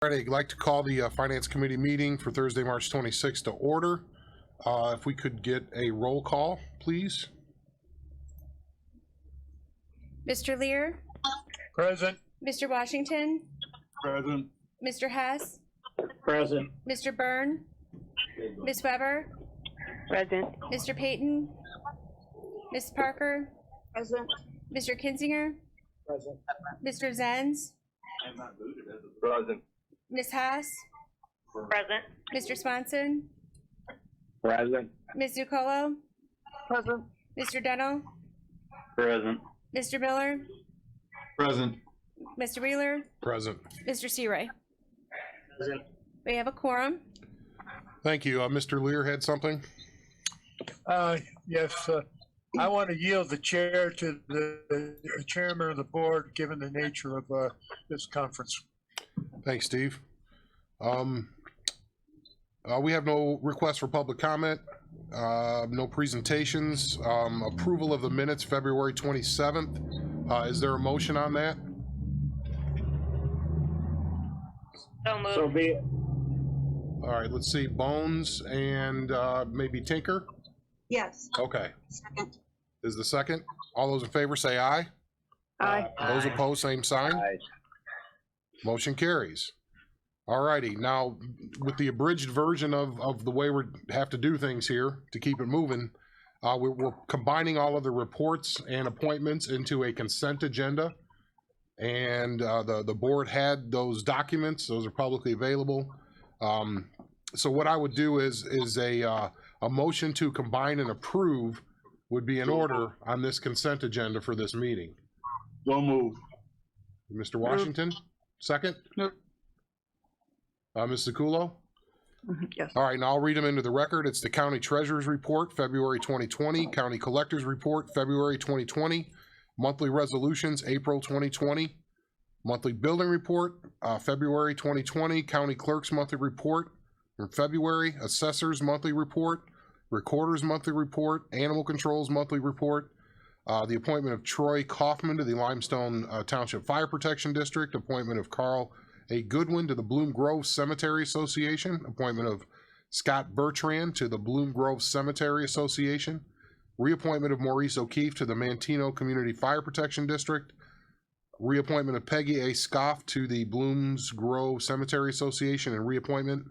All right, I'd like to call the Finance Committee meeting for Thursday, March 26th to order. If we could get a roll call, please. Mr. Lear? Present. Mr. Washington? Present. Mr. Hess? Present. Mr. Byrne? Ms. Weber? Present. Mr. Payton? Ms. Parker? Present. Mr. Kinzinger? Present. Mr. Zenz? Present. Ms. Haas? Present. Mr. Swanson? Present. Ms. Zuccolo? Present. Mr. Dennell? Present. Mr. Miller? Present. Mr. Wheeler? Present. Mr. Searay? Present. We have a quorum. Thank you. Mr. Lear had something? Yes, I want to yield the chair to the chairman of the board, given the nature of this conference. Thanks, Steve. We have no requests for public comment, no presentations, approval of the minutes, February 27th. Is there a motion on that? So moved. So be it. All right, let's see, Bones and maybe Tinker? Yes. Okay. Second. Is the second? All those in favor say aye. Aye. Those opposed, same sign. Aye. Motion carries. All righty, now with the abridged version of the way we have to do things here to keep it moving, we're combining all of the reports and appointments into a consent agenda. And the board had those documents; those are publicly available. So what I would do is a motion to combine and approve would be in order on this consent agenda for this meeting. So move. Mr. Washington, second? Nope. Ms. Zuccolo? Yes. All right, now I'll read them into the record. It's the County Treasurer's Report, February 2020, County Collector's Report, February 2020, Monthly Resolutions, April 2020, Monthly Building Report, February 2020, County Clerk's Monthly Report from February, Assessor's Monthly Report, Recorder's Monthly Report, Animal Control's Monthly Report, the appointment of Troy Kaufman to the Limestone Township Fire Protection District, appointment of Carl A. Goodwin to the Bloom Grove Cemetery Association, appointment of Scott Bertrand to the Bloom Grove Cemetery Association, reappointment of Maurice O'Keefe to the Mantino Community Fire Protection District, reappointment of Peggy A. Scoff to the Blooms Grove Cemetery Association, and reappointment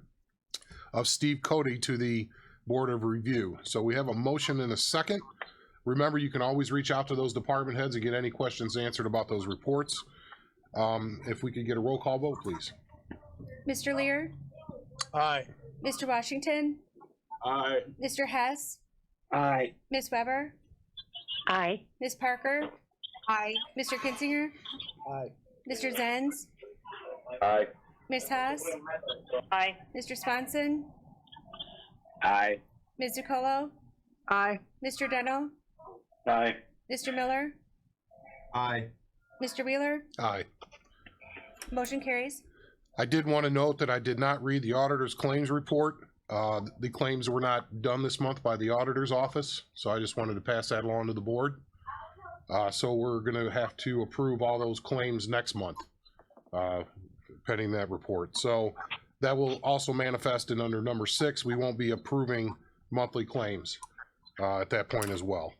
of Steve Cody to the Board of Review. So we have a motion and a second. Remember, you can always reach out to those department heads and get any questions answered about those reports. If we could get a roll call vote, please. Mr. Lear? Aye. Mr. Washington? Aye. Mr. Hess? Aye. Ms. Weber? Aye. Ms. Parker? Aye. Mr. Kinzinger? Aye. Mr. Zenz? Aye. Ms. Haas? Aye. Mr. Swanson? Aye. Ms. Zuccolo? Aye. Mr. Dennell? Aye. Mr. Miller? Aye. Mr. Wheeler? Aye. Motion carries. I did want to note that I did not read the auditor's claims report. The claims were not done this month by the auditor's office, so I just wanted to pass that along to the board. So we're going to have to approve all those claims next month, pending that report. So that will also manifest in under number 6. We won't be approving monthly claims at that point as well.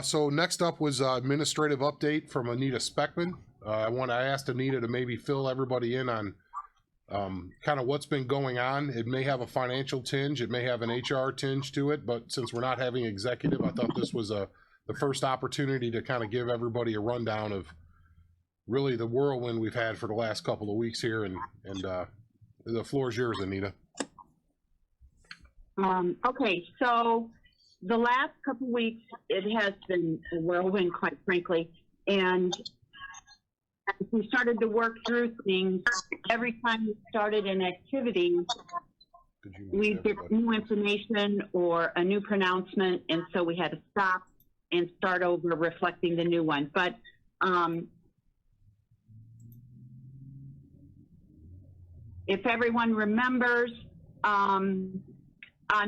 So next up was administrative update from Anita Speckman. I asked Anita to maybe fill everybody in on kind of what's been going on. It may have a financial tinge, it may have an HR tinge to it, but since we're not having executive, I thought this was the first opportunity to kind of give everybody a rundown of really the whirlwind we've had for the last couple of weeks here, and the floor is yours, Anita. Okay, so the last couple of weeks, it has been a whirlwind, quite frankly, and as we started to work through things, every time we started an activity, we get new information or a new pronouncement, and so we had to stop and start over reflecting the new one. But if everyone remembers, on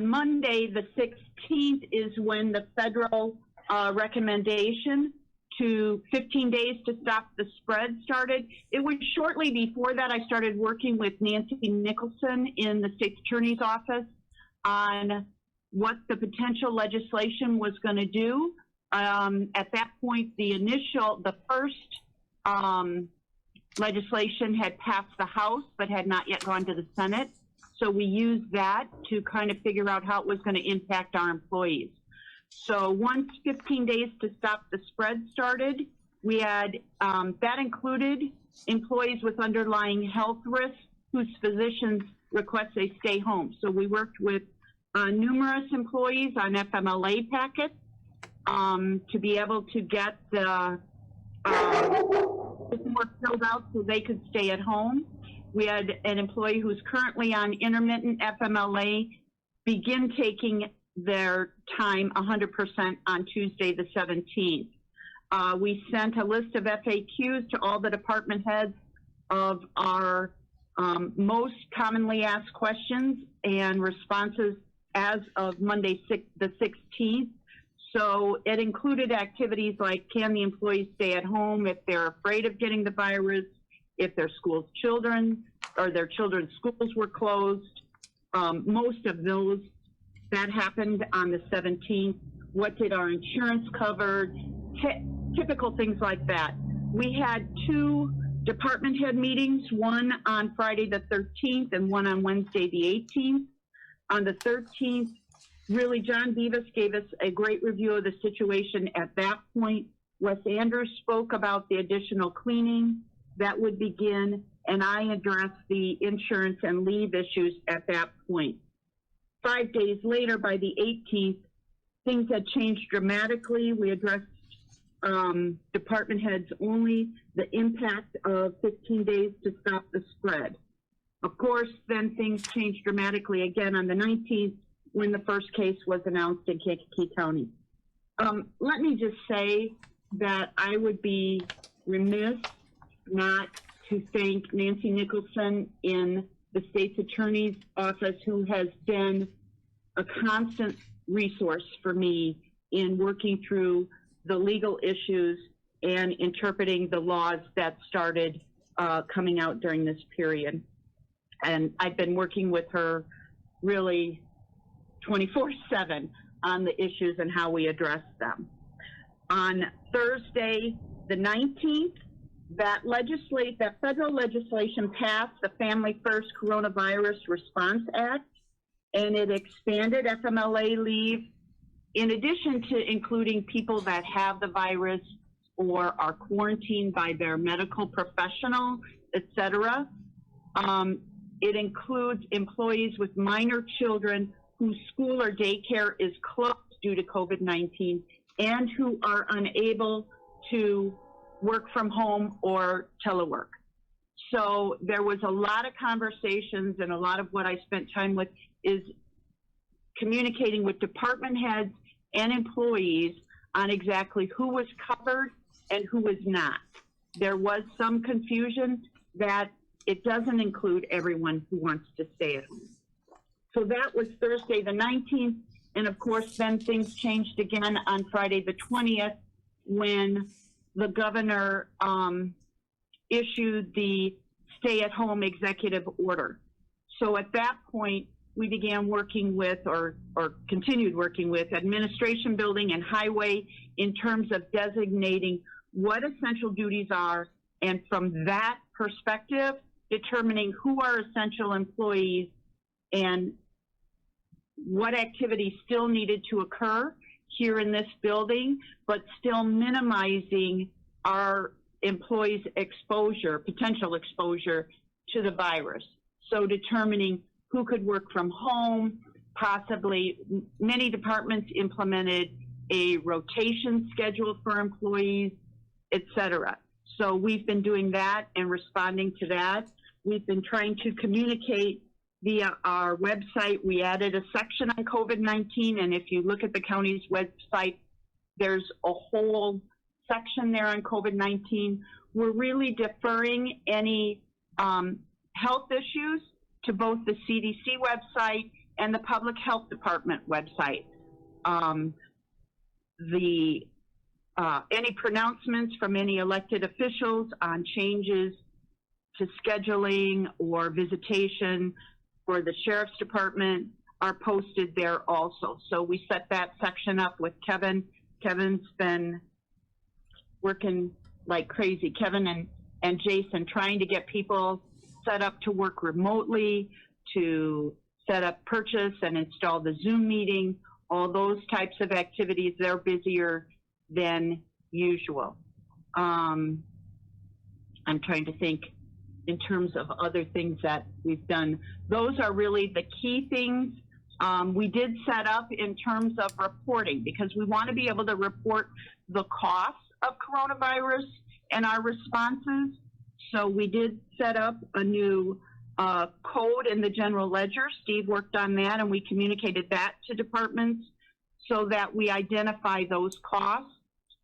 Monday, the 16th, is when the federal recommendation to 15 days to stop the spread started. It was shortly before that I started working with Nancy Nicholson in the state's attorney's office on what the potential legislation was going to do. At that point, the first legislation had passed the House, but had not yet gone to the Senate. So we used that to kind of figure out how it was going to impact our employees. So once 15 days to stop the spread started, we had, that included employees with underlying health risks whose physicians request they stay home. So we worked with numerous employees on FMLA packets to be able to get the paperwork filled out so they could stay at home. We had an employee who's currently on intermittent FMLA begin taking their time 100% on Tuesday the 17th. We sent a list of FAQs to all the department heads of our most commonly asked questions and responses as of Monday the 16th. So it included activities like, can the employees stay at home if they're afraid of getting the virus, if their school's children or their children's schools were closed. Most of those, that happened on the 17th. What did our insurance cover? Typical things like that. We had 2 department head meetings, one on Friday the 13th and one on Wednesday the 18th. On the 13th, really, John Beavis gave us a great review of the situation at that point. Wes Andrews spoke about the additional cleaning that would begin, and I addressed the insurance and leave issues at that point. 5 days later, by the 18th, things had changed dramatically. We addressed department heads only, the impact of 15 days to stop the spread. Of course, then things changed dramatically again on the 19th when the first case was announced in Keiki County. Let me just say that I would be remiss not to thank Nancy Nicholson in the state's attorney's office, who has been a constant resource for me in working through the legal issues and interpreting the laws that started coming out during this period. And I've been working with her really 24/7 on the issues and how we address them. On Thursday, the 19th, that federal legislation passed, the Family First Coronavirus Response Act, and it expanded FMLA leave, in addition to including people that have the virus or are quarantined by their medical professional, et cetera. It includes employees with minor children whose school or daycare is closed due to COVID-19 and who are unable to work from home or telework. So there was a lot of conversations, and a lot of what I spent time with is communicating with department heads and employees on exactly who was covered and who was not. There was some confusion that it doesn't include everyone who wants to stay at home. So that was Thursday the 19th, and of course then things changed again on Friday the 20th when the governor issued the stay-at-home executive order. So at that point, we began working with, or continued working with, administration building and highway in terms of designating what essential duties are, and from that perspective, determining who are essential employees and what activities still needed to occur here in this building, but still minimizing our employees' exposure, potential exposure to the virus. So determining who could work from home, possibly many departments implemented a rotation schedule for employees, et cetera. So we've been doing that and responding to that. We've been trying to communicate via our website. We added a section on COVID-19, and if you look at the county's website, there's a whole section there on COVID-19. We're really deferring any health issues to both the CDC website and the Public Health Department website. The any pronouncements from any elected officials on changes to scheduling or visitation for the sheriff's department are posted there also. So we set that section up with Kevin. Kevin's been working like crazy. Kevin and Jason trying to get people set up to work remotely, to set up purchase and install the Zoom meeting, all those types of activities. They're busier than usual. I'm trying to think in terms of other things that we've done. Those are really the key things. We did set up in terms of reporting, because we want to be able to report the costs of coronavirus and our responses. So we did set up a new code in the general ledger. Steve worked on that, and we communicated that to departments so that we identify those costs.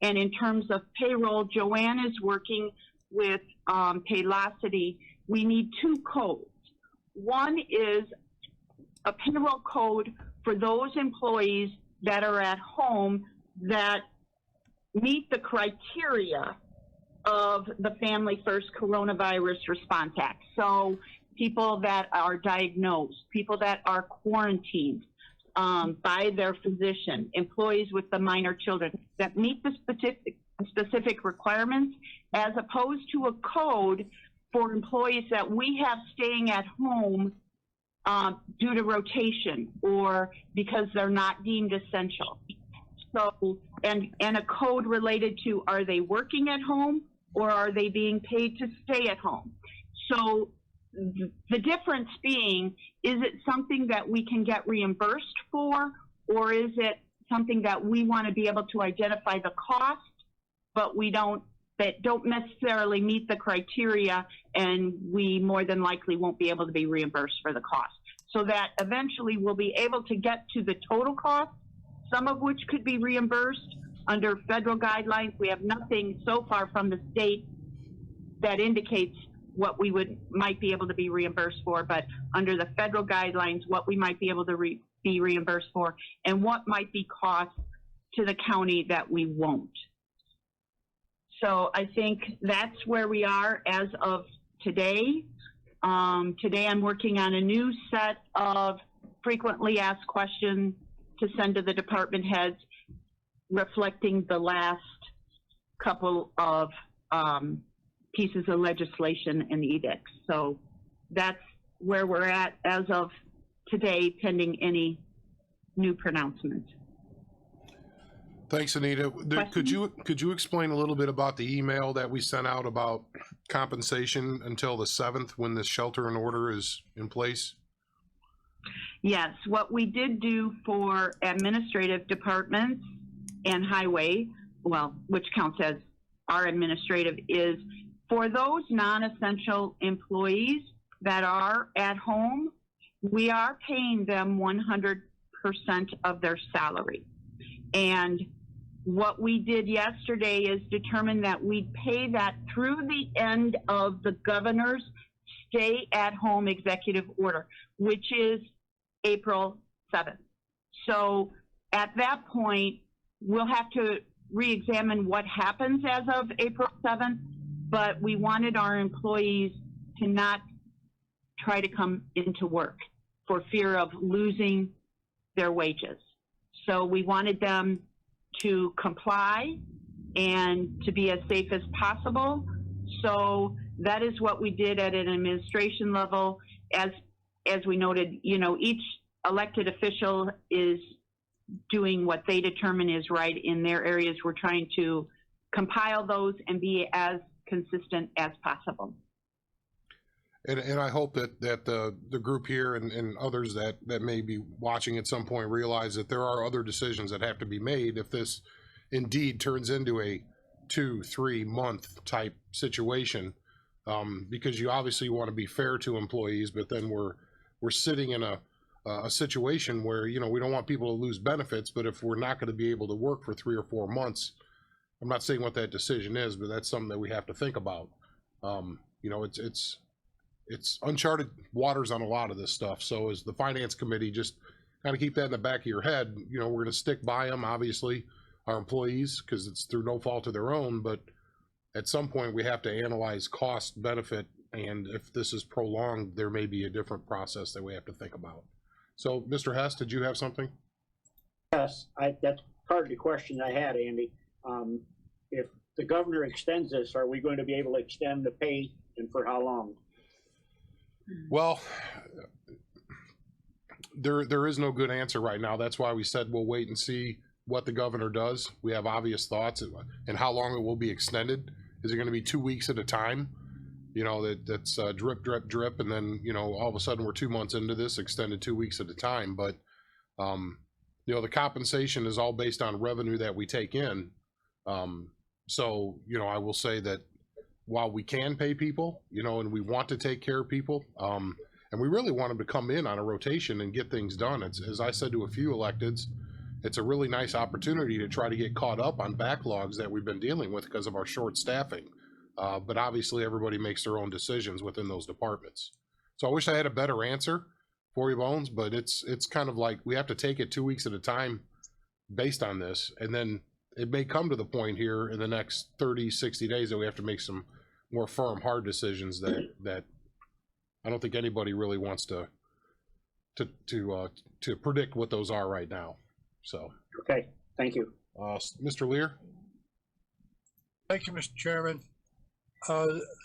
And in terms of payroll, Joanne is working with Paylocity. We need two codes. One is a payroll code for those employees that are at home that meet the criteria of the Family First Coronavirus Response Act. So people that are diagnosed, people that are quarantined by their physician, employees with the minor children that meet the specific requirements, as opposed to a code for employees that we have staying at home due to rotation or because they're not deemed essential. So, and a code related to, are they working at home or are they being paid to stay at home? So the difference being, is it something that we can get reimbursed for, or is it something that we want to be able to identify the cost, but we don't, that don't necessarily meet the criteria, and we more than likely won't be able to be reimbursed for the cost. So that eventually we'll be able to get to the total cost, some of which could be reimbursed under federal guidelines. We have nothing so far from the state that indicates what we might be able to be reimbursed for, but under the federal guidelines, what we might be able to be reimbursed for, and what might be cost to the county that we won't. So I think that's where we are as of today. Today I'm working on a new set of frequently asked questions to send to the department heads, reflecting the last couple of pieces of legislation and edicts. So that's where we're at as of today, pending any new pronouncements. Thanks, Anita. Could you explain a little bit about the email that we sent out about compensation until the 7th when the shelter in order is in place? Yes, what we did do for administrative departments and highway, well, which counts as our administrative, is for those non-essential employees that are at home, we are paying them 100% of their salary. And what we did yesterday is determine that we'd pay that through the end of the governor's stay-at-home executive order, which is April 7th. So at that point, we'll have to re-examine what happens as of April 7th, but we wanted our employees to not try to come into work for fear of losing their wages. So we wanted them to comply and to be as safe as possible. So that is what we did at an administration level. As we noted, you know, each elected official is doing what they determine is right in their areas. We're trying to compile those and be as consistent as possible. And I hope that the group here and others that may be watching at some point realize that there are other decisions that have to be made if this indeed turns into a 2-3 month type situation, because you obviously want to be fair to employees, but then we're sitting in a situation where, you know, we don't want people to lose benefits, but if we're not going to be able to work for 3 or 4 months, I'm not saying what that decision is, but that's something that we have to think about. You know, it's uncharted waters on a lot of this stuff. So as the finance committee, just kind of keep that in the back of your head. You know, we're going to stick by them, obviously. our employees because it's through no fault of their own, but at some point we have to analyze cost benefit, and if this is prolonged, there may be a different process that we have to think about. So, Mr. Hess, did you have something? Yes, that's part of the question I had, Andy. If the governor extends this, are we going to be able to extend the pay, and for how long? Well, there is no good answer right now. That's why we said we'll wait and see what the governor does. We have obvious thoughts and how long it will be extended. Is it going to be 2 weeks at a time? You know, that's drip, drip, drip, and then, you know, all of a sudden we're 2 months into this, extended 2 weeks at a time. But, you know, the compensation is all based on revenue that we take in. So, you know, I will say that while we can pay people, you know, and we want to take care of people, and we really want them to come in on a rotation and get things done. It's, as I said to a few electeds, it's a really nice opportunity to try to get caught up on backlogs that we've been dealing with because of our short staffing. But obviously everybody makes their own decisions within those departments. So I wish I had a better answer for you, Bones, but it's kind of like we have to take it 2 weeks at a time based on this. And then it may come to the point here in the next 30, 60 days that we have to make some more firm, hard decisions that I don't think anybody really wants to predict what those are right now. So. Okay, thank you. Mr. Lear? Thank you, Mr. Chairman.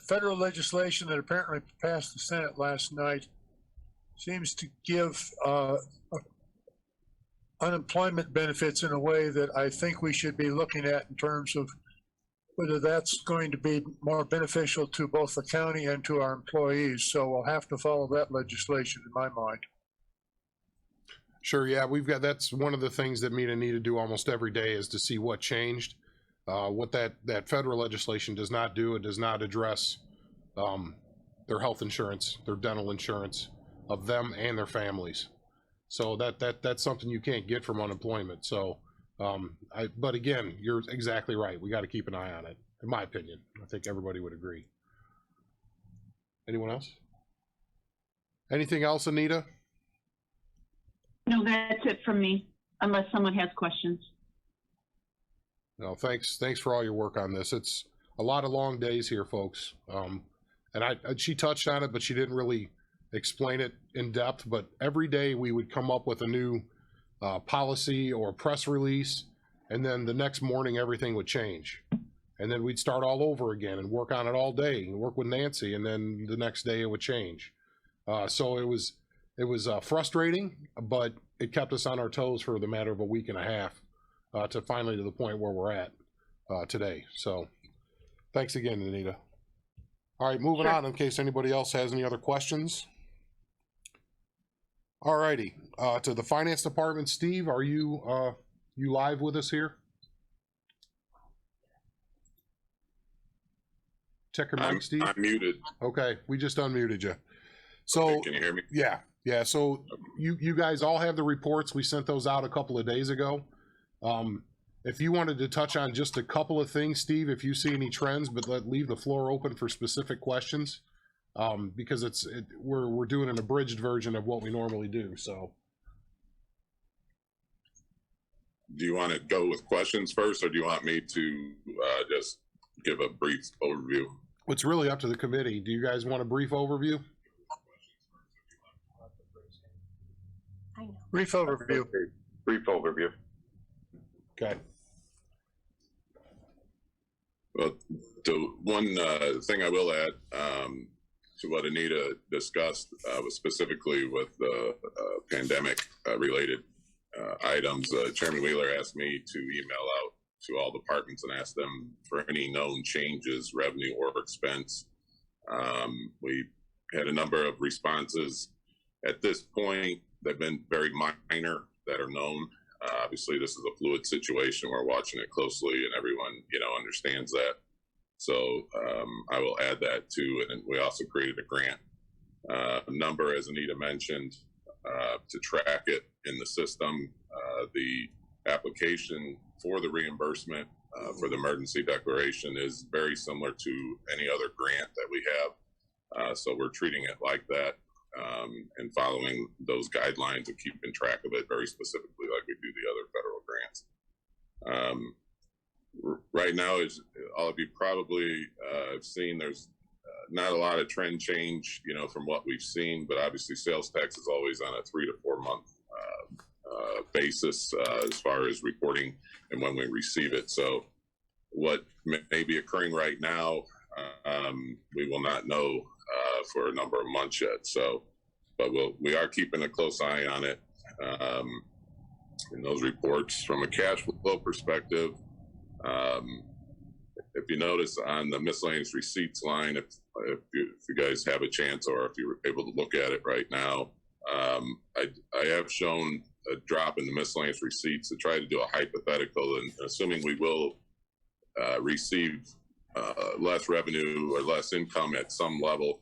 Federal legislation that apparently passed the Senate last night seems to give unemployment benefits in a way that I think we should be looking at in terms of whether that's going to be more beneficial to both the county and to our employees. So we'll have to follow that legislation in my mind. Sure, yeah, that's one of the things that me and Anita do almost every day is to see what changed. What that federal legislation does not do, it does not address their health insurance, their dental insurance of them and their families. So that's something you can't get from unemployment. So, but again, you're exactly right. We got to keep an eye on it, in my opinion. I think everybody would agree. Anyone else? Anything else, Anita? No, that's it from me, unless someone has questions. No, thanks for all your work on this. It's a lot of long days here, folks. And she touched on it, but she didn't really explain it in depth. But every day we would come up with a new policy or press release, and then the next morning everything would change. And then we'd start all over again and work on it all day and work with Nancy, and then the next day it would change. So it was frustrating, but it kept us on our toes for the matter of a week and a half. To finally to the point where we're at today. So thanks again, Anita. All right, moving on in case anybody else has any other questions. All righty, to the finance department. Steve, are you live with us here? Check your mic, Steve. I'm muted. Okay, we just unmuted you. So Okay, can you hear me? Yeah. So you guys all have the reports. We sent those out a couple of days ago. If you wanted to touch on just a couple of things, Steve, if you see any trends, but leave the floor open for specific questions, because we're doing an abridged version of what we normally do. So, Do you want to go with questions first, or do you want me to just give a brief overview? it's really up to the committee. Do you guys want a brief overview? Brief overview. Brief overview. Okay. Well, the one thing I will add to what Anita discussed was specifically with the pandemic related items. Chairman Wheeler asked me to email out to all departments and ask them for any known changes, revenue or expense. We had a number of responses. At this point, they've been very minor that are known. Obviously, this is a fluid situation. We're watching it closely, and everyone, understands that. So I will add that too. And we also created a grant number, as Anita mentioned, to track it in the system. The application for the reimbursement for the emergency declaration is very similar to any other grant that we have. So we're treating it like that. And following those guidelines of keeping track of it very specifically like we do the other federal grants. Right now, as all of you probably have seen, there's not a lot of trend change, from what we've seen, but obviously sales tax is always on a 3 to 4 month basis as far as reporting and when we receive it. So what may be occurring right now, we will not know for a number of months yet. So, but we are keeping a close eye on it in those reports. From a cash flow perspective, if you notice on the miscellaneous receipts line, if you guys have a chance, or if you're able to look at it right now, I have shown a drop in the miscellaneous receipts to try to do a hypothetical, and assuming we will receive less revenue or less income at some level,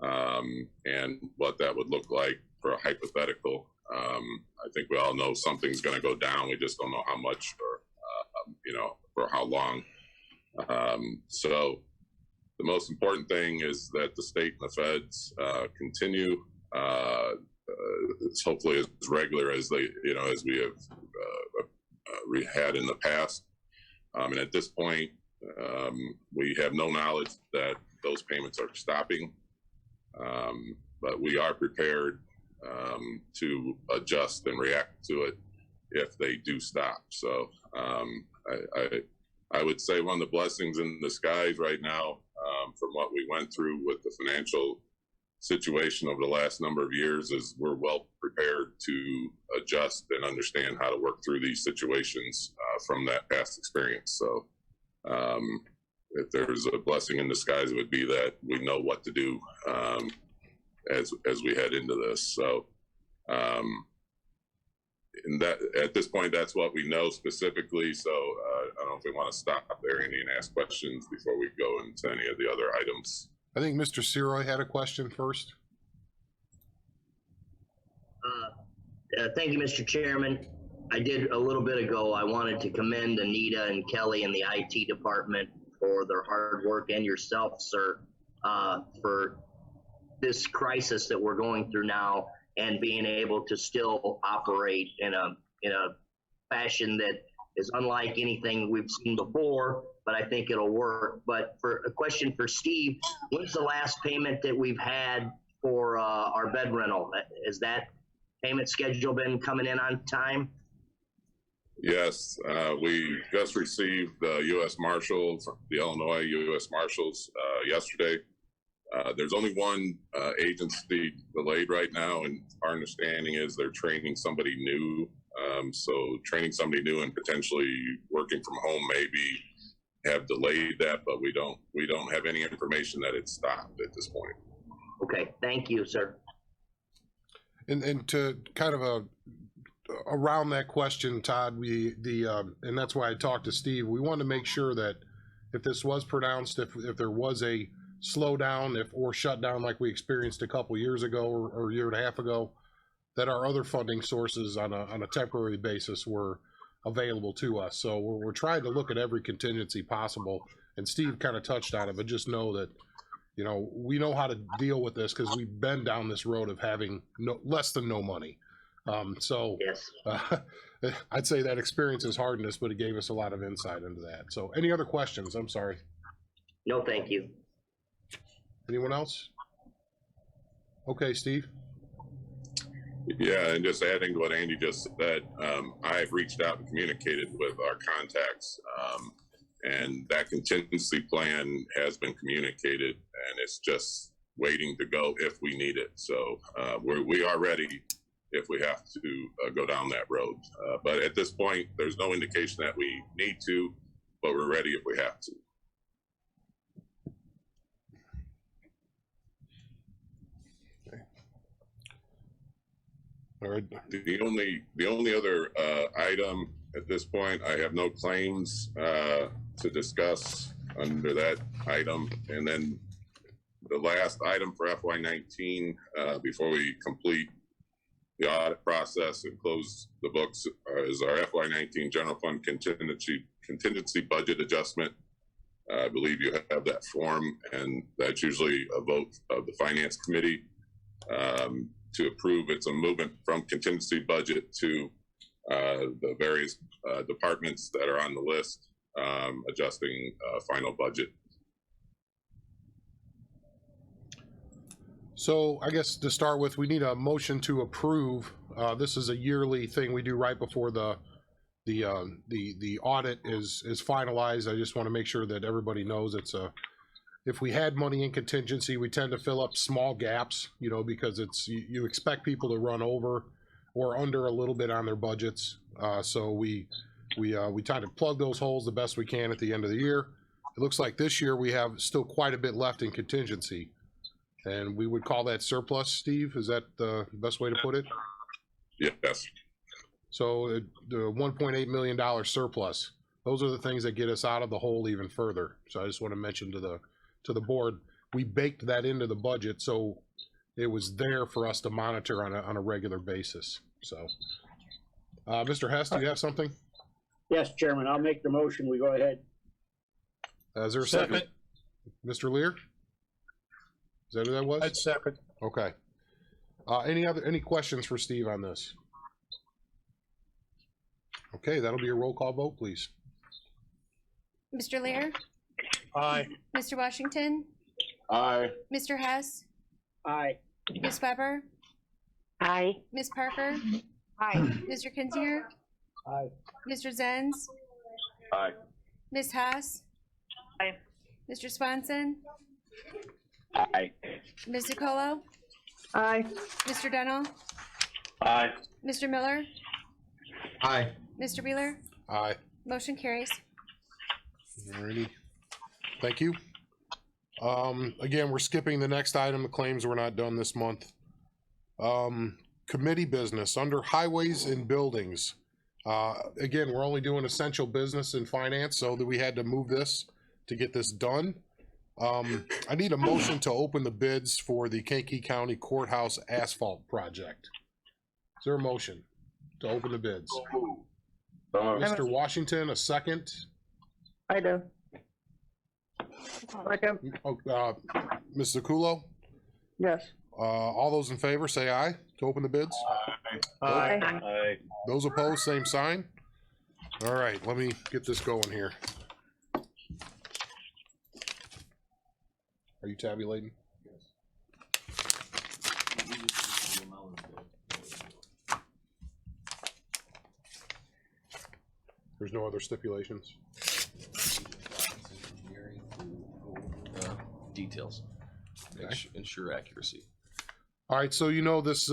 and what that would look like for a hypothetical. I think we all know something's going to go down. We just don't know how much or, for how long. So the most important thing is that the state and the feds continue. It's hopefully as regular as they, as we have had in the past. And at this point, we have no knowledge that those payments are stopping, but we are prepared to adjust and react to it if they do stop. So I would say one of the blessings in disguise right now, from what we went through with the financial situation over the last number of years, is we're well prepared to adjust and understand how to work through these situations from that past experience. So if there's a blessing in disguise, it would be that we know what to do as we head into this. So and that at this point, that's what we know specifically. So I don't know if we want to stop there, Andy, and ask questions before we go into any of the other items. I think Mr. Seroy had a question first. Thank you, Mr. Chairman. I did a little bit ago. I wanted to commend Anita and Kelly and the IT department for their hard work, and yourself, sir, for this crisis that we're going through now, and being able to still operate in a fashion that is unlike anything we've seen before, but I think it'll work. But for a question for Steve, when's the last payment that we've had for our bed rental? Has that payment schedule been coming in on time? Yes, we just received the U.S. Marshals, the Illinois U.S. Marshals yesterday. There's only one agency delayed right now, and our understanding is they're training somebody new. So training somebody new and potentially working from home maybe have delayed that, but we don't have any information that it's stopped at this point. Okay, thank you, sir. And to kind of around that question, Todd, and that's why I talked to Steve. We wanted to make sure that if this was pronounced, if there was a slowdown or shutdown like we experienced a couple years ago or a year and a half ago, that our other funding sources on a temporary basis were available to us. So we're trying to look at every contingency possible, and Steve kind of touched on it, but just know that, we know how to deal with this because we've been down this road of having less than no money. Yes. I'd say that experience has hardened us, but it gave us a lot of insight into that. So any other questions? I'm sorry. No, thank you. Anyone else? Okay, Steve. Yeah, and just adding to what Andy just said, I've reached out and communicated with our contacts, and that contingency plan has been communicated, and it's just waiting to go if we need it. So we are ready if we have to go down that road. But at this point, there's no indication that we need to, but we're ready if we have to. All right. The only other item at this point, I have no claims to discuss under that item. And then the last item for FY19, before we complete the audit process and close the books, is our FY19 general fund contingency budget adjustment. I believe you have that form, and that's usually a vote of the finance committee to approve. It's a movement from contingency budget to the various departments that are on the list, adjusting final budget. So I guess to start with, we need a motion to approve. This is a yearly thing we do right before the audit is finalized. I just want to make sure that everybody knows if we had money in contingency, we tend to fill up small gaps, you know, because you expect people to run over or under a little bit on their budgets. So we try to plug those holes the best we can at the end of the year. It looks like this year we have still quite a bit left in contingency, and we would call that surplus. Steve, is that the best way to put it? Yes. So the $1.8 million surplus, those are the things that get us out of the hole even further. So I just want to mention to the board, we baked that into the budget, so it was there for us to monitor on a regular basis. So, Mr. Hess, do you have something? Yes, Chairman, I'll make the motion. We go ahead. Is there a second? Mr. Lear? Is that who that was? I'd second. Okay. Any questions for Steve on this? Okay, that'll be a roll call vote, please. Mr. Lear, Aye. Mr. Washington, Aye. Mr. Hess, Aye. Ms. Weber, Aye. Ms. Parker, Aye. Mr. Kinzinger, Aye. Mr. Zenz, Aye. Ms. Haas, Aye. Mr. Swanson, Aye. Ms. Zucolo, Aye. Mr. Dennell, Aye. Mr. Miller, Aye. Mr. Wheeler. Aye. Motion carries. Alrighty. Thank you. Again, we're skipping the next item. The claims were not done this month. Committee business under highways and buildings. Again, we're only doing essential business and finance, so that we had to move this to get this done. I need a motion to open the bids for the Keiki County Courthouse asphalt project. Is there a motion to open the bids? Mr. Washington, a second. I do. Second. Ms. Zucolo? Yes. All those in favor say aye to open the bids. Aye. Aye. Those opposed, same sign. All right, let me get this going here. Are you tabulating? There's no other stipulations? Details. Okay. Ensure accuracy. All right, so you know this,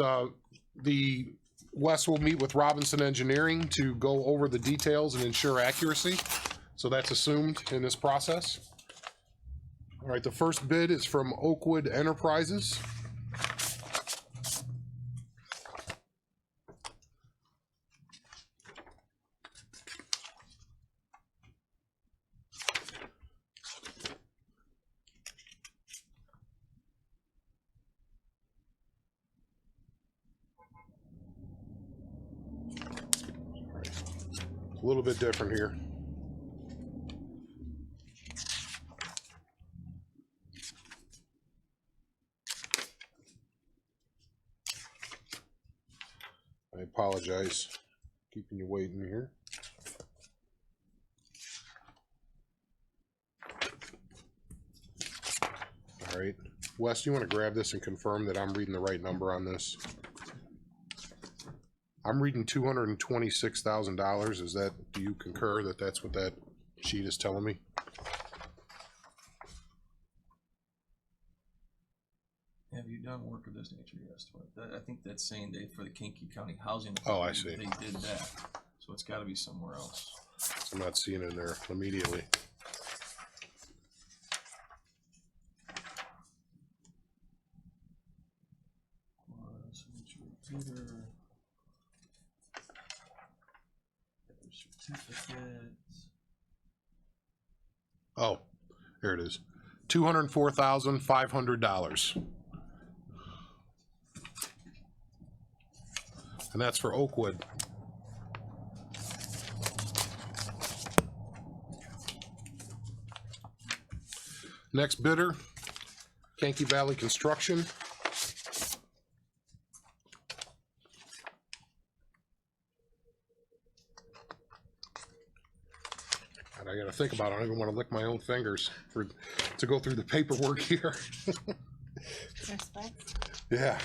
the Wes will meet with Robinson Engineering to go over the details and ensure accuracy. So that's assumed in this process. All right, the first bid is from Oakwood Enterprises. A little bit different here. I apologize, keeping you waiting here. All right, Wes, you want to grab this and confirm that I'm reading the right number on this? I'm reading $226,000. Is that, do you concur that that's what that sheet is telling me? Have you done work of this nature? Yes. I think that's saying they, for the Keiki County Housing. Oh, I see. They did that. So it's gotta be somewhere else. I'm not seeing it in there immediately. Certificates. Oh, there it is. $204,500. And that's for Oakwood. Next bidder, Keiki Valley Construction. God, I gotta think about it. I don't even want to lick my own fingers to go through the paperwork here. Yeah.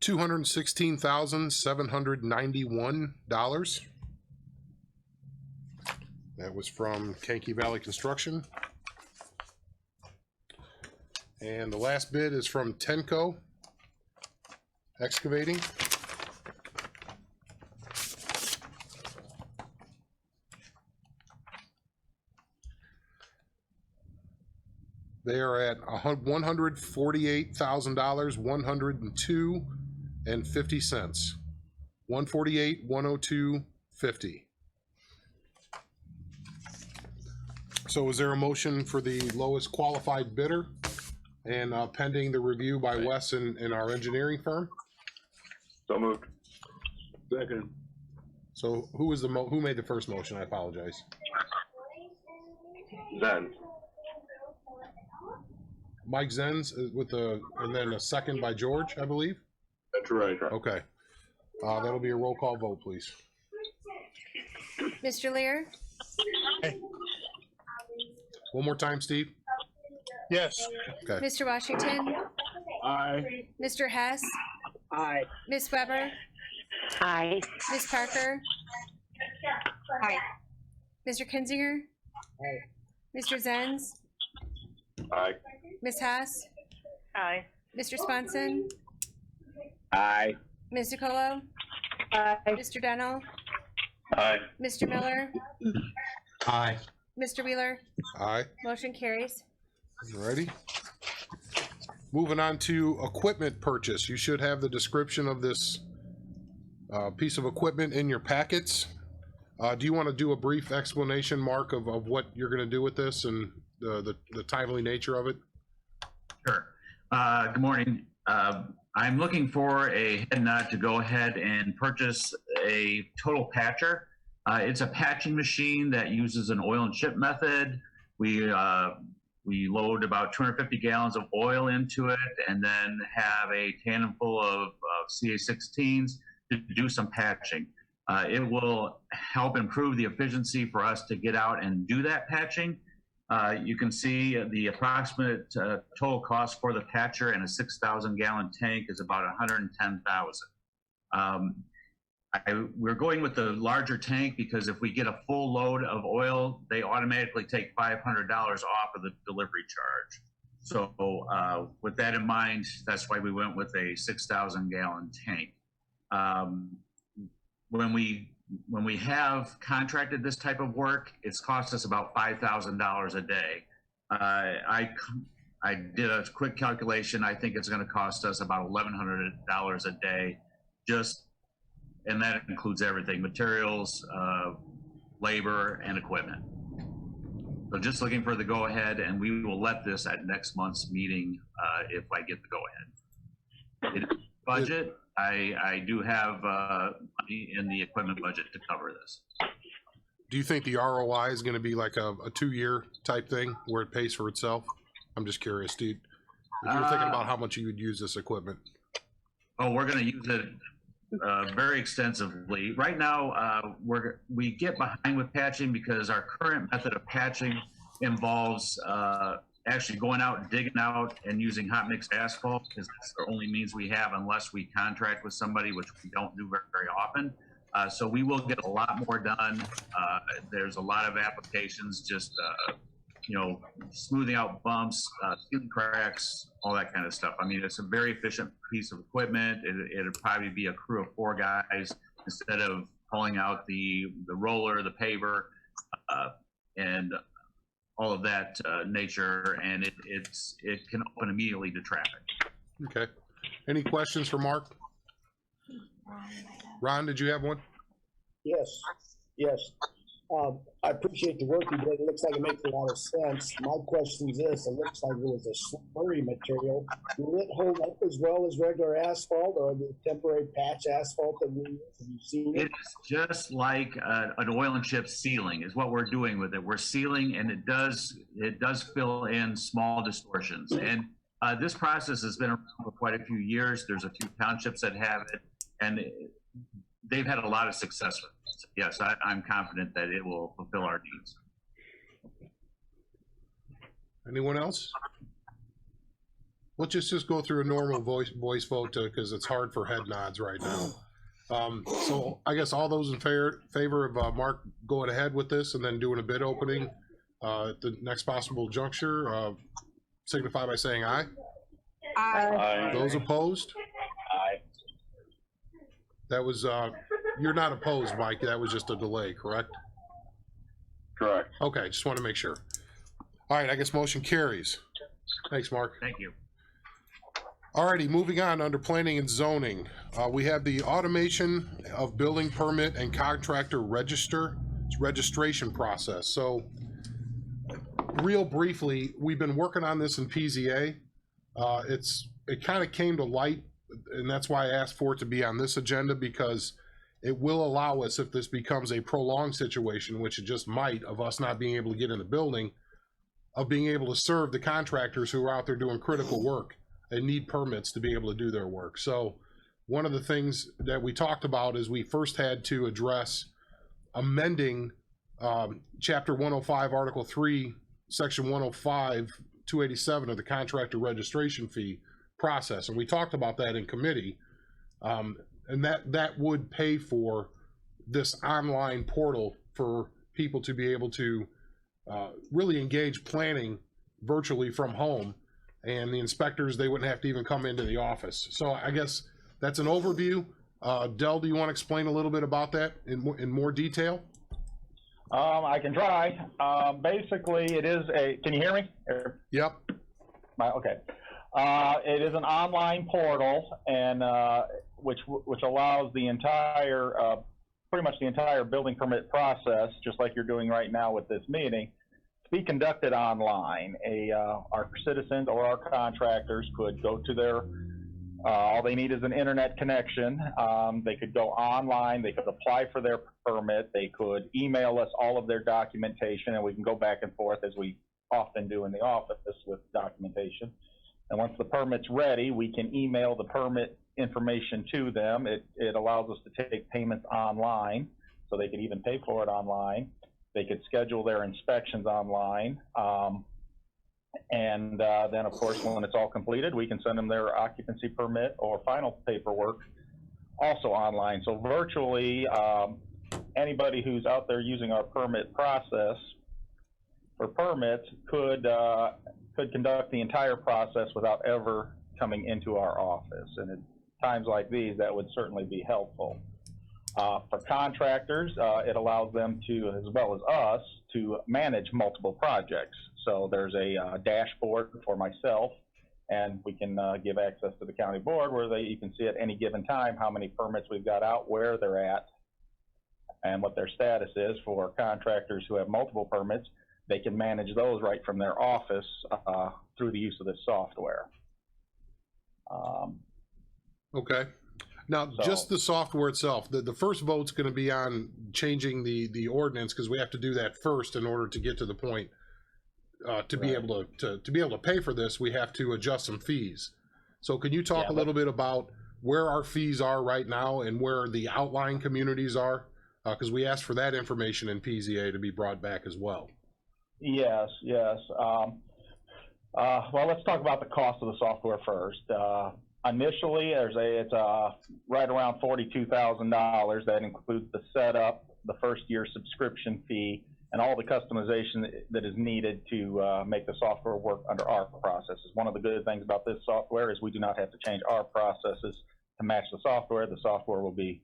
$216,791. That was from Keiki Valley Construction. And the last bid is from Tenco Excavating. They are at $148,000, 102.50. 148, 102.50. So is there a motion for the lowest qualified bidder and pending the review by Wes and our engineering firm? So moved. Second. So who made the first motion? I apologize. Then. Mike Zenz and then a second by George, I believe. That's right. Okay. That'll be a roll call vote, please. Mr. Lear, Hey. One more time, Steve. Yes. Okay. Mr. Washington, Aye. Mr. Hess, Aye. Ms. Weber, Aye. Ms. Parker, Aye. Mr. Kinzinger, Mr. Zenz, Aye. Ms. Haas, Aye. Mr. Sponson, Aye. Ms. DiColo, Aye. Mr. Dennell, Aye. Mr. Miller, Aye. Mr. Wheeler. Aye. Motion carries. Alrighty. Moving on to equipment purchase. You should have the description of this piece of equipment in your packets. Do you want to do a brief explanation, Mark, of what you're going to do with this and the timely nature of it? Sure. Good morning. I'm looking for a head nut to go ahead and purchase a total patcher. It's a patching machine that uses an oil and chip method. We load about 250 gallons of oil into it and then have a tandem full of CA16s to do some patching. It will help improve the efficiency for us to get out and do that patching. You can see the approximate total cost for the patcher and a 6,000 gallon tank is about $110,000. We're going with the larger tank because if we get a full load of oil, they automatically take $500 off of the delivery charge. So with that in mind, that's why we went with a 6,000 gallon tank. When we have contracted this type of work, it's cost us about $5,000 a day. I did a quick calculation. I think it's going to cost us about $1,100 a day, and that includes everything: materials, labor, and equipment. So just looking for the go-ahead, and we will let this at next month's meeting if I get the go-ahead. Budget. I do have money in the equipment budget to cover this. Do you think the ROI is going to be like a 2-year type thing where it pays for itself? I'm just curious, dude. If you're thinking about how much you would use this equipment. Oh, we're going to use it very extensively. Right now, we get behind with patching because our current method of patching involves actually going out and digging out and using hot mixed asphalt, because that's the only means we have unless we contract with somebody, which we don't do very often. So we will get a lot more done. There's a lot of applications, just smoothing out bumps, sealing cracks, all that kind of stuff. I mean, it's a very efficient piece of equipment. It'd probably be a crew of 4 guys instead of pulling out the roller, the paver, and all of that nature, and it can open immediately to traffic. Okay. Any questions for Mark? Ron, did you have one? Yes. I appreciate the work you did. It looks like it makes a lot of sense. My question is this: it looks like it was a slurry material. Will it hold up as well as regular asphalt, or the temporary patch asphalt that we use? Have you seen it? It's just like an oil and chip sealing is what we're doing with it. We're sealing, and it does fill in small distortions. And this process has been around for quite a few years. There's a few townships that have it, and they've had a lot of success with it. So yes, I'm confident that it will fulfill our needs. Anyone else? Let's just go through a normal voice vote because it's hard for head nods right now. So I guess all those in favor of Mark going ahead with this and then doing a bid opening at the next possible juncture, signify by saying aye. Aye. Those opposed? Aye. That was, you're not opposed, Mike. That was just a delay, correct? Correct. Okay, just want to make sure. All right, I guess motion carries. Thanks, Mark. Thank you. Alrighty, moving on under planning and zoning. We have the automation of building permit and contractor registration process. So real briefly, we've been working on this in PZA. It kind of came to light, and that's why I asked for it to be on this agenda, because it will allow us, if this becomes a prolonged situation, which it just might, of us not being able to get in the building, of being able to serve the contractors who are out there doing critical work and need permits to be able to do their work. So one of the things that we talked about is we first had to address amending Chapter 105, Article 3, Section 105, 287 of the contractor registration fee process. And we talked about that in committee. And that would pay for this online portal for people to be able to really engage planning virtually from home. And the inspectors, they wouldn't have to even come into the office. So I guess that's an overview. Del, do you want to explain a little bit about that in more detail? I can try. Basically, it is can you hear me? Yep. Okay. It is an online portal, and which allows the entire, pretty much the entire building permit process, just like you're doing right now with this meeting, to be conducted online. Our citizens or our contractors could go to their, all they need is an internet connection. They could go online, they could apply for their permit, they could email us all of their documentation, and we can go back and forth as we often do in the office with documentation. And once the permit's ready, we can email the permit information to them. It allows us to take payments online, so they could even pay for it online. They could schedule their inspections online. And then, of course, when it's all completed, we can send them their occupancy permit or final paperwork also online. So virtually, anybody who's out there using our permit process for permits could conduct the entire process without ever coming into our office. And at times like these, that would certainly be helpful. For contractors, it allows them to, as well as us, to manage multiple projects. So there's a dashboard for myself, and we can give access to the county board where you can see at any given time how many permits we've got out, where they're at, and what their status is. For contractors who have multiple permits, they can manage those right from their office through the use of this software. Okay. Now, just the software itself, the first vote's going to be on changing the ordinance, because we have to do that first in order to get to the point to be able to pay for this. We have to adjust some fees. So can you talk a little bit about where our fees are right now and where the outlying communities are? Because we asked for that information in PZA to be brought back as well. Yes, yes. Well, let's talk about the cost of the software first. Initially, it's right around $42,000. That includes the setup, the first year subscription fee, and all the customization that is needed to make the software work under our processes. One of the good things about this software is we do not have to change our processes to match the software. The software will be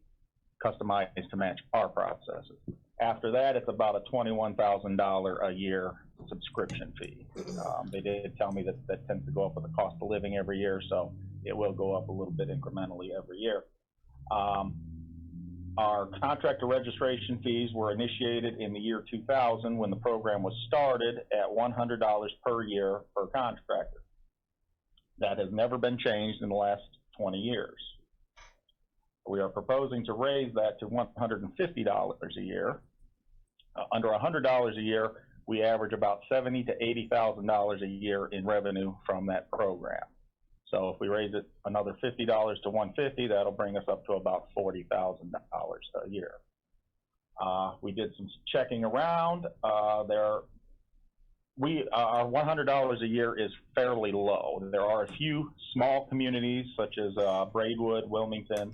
customized to match our processes. After that, it's about a $21,000 a year subscription fee. They did tell me that tends to go up with the cost of living every year, so it will go up a little bit incrementally every year. Our contractor registration fees were initiated in the year 2000 when the program was started at $100 per year per contractor. That has never been changed in the last 20 years. We are proposing to raise that to $150 a year. Under $100 a year, we average about $70,000 to $80,000 a year in revenue from that program. So if we raise it another $50 to $150, that'll bring us up to about $40,000 a year. We did some checking around. Our $100 a year is fairly low. There are a few small communities such as Braidwood, Wilmington,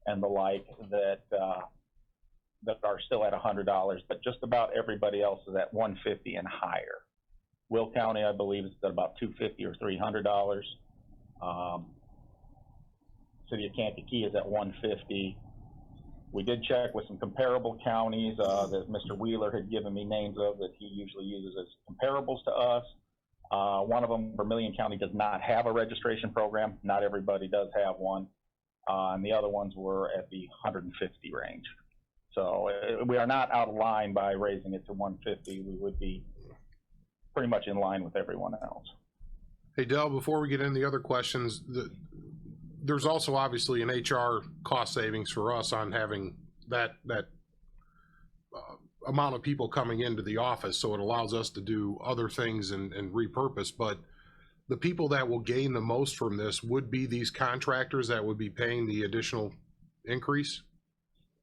and the like that are still at $100, but just about everybody else is at $150 and higher. Will County, I believe, is at about $250 or $300. City of Kankakee is at $150. We did check with some comparable counties that Mr. Wheeler had given me names of that he usually uses as comparables to us. One of them, Vermilion County, does not have a registration program. Not everybody does have one. And the other ones were at the 150 range. So we are not out of line by raising it to 150. We would be pretty much in line with everyone else. Hey, Del, before we get into the other questions, there's also obviously an HR cost savings for us on having that amount of people coming into the office, so it allows us to do other things and repurpose. But the people that will gain the most from this would be these contractors that would be paying the additional increase?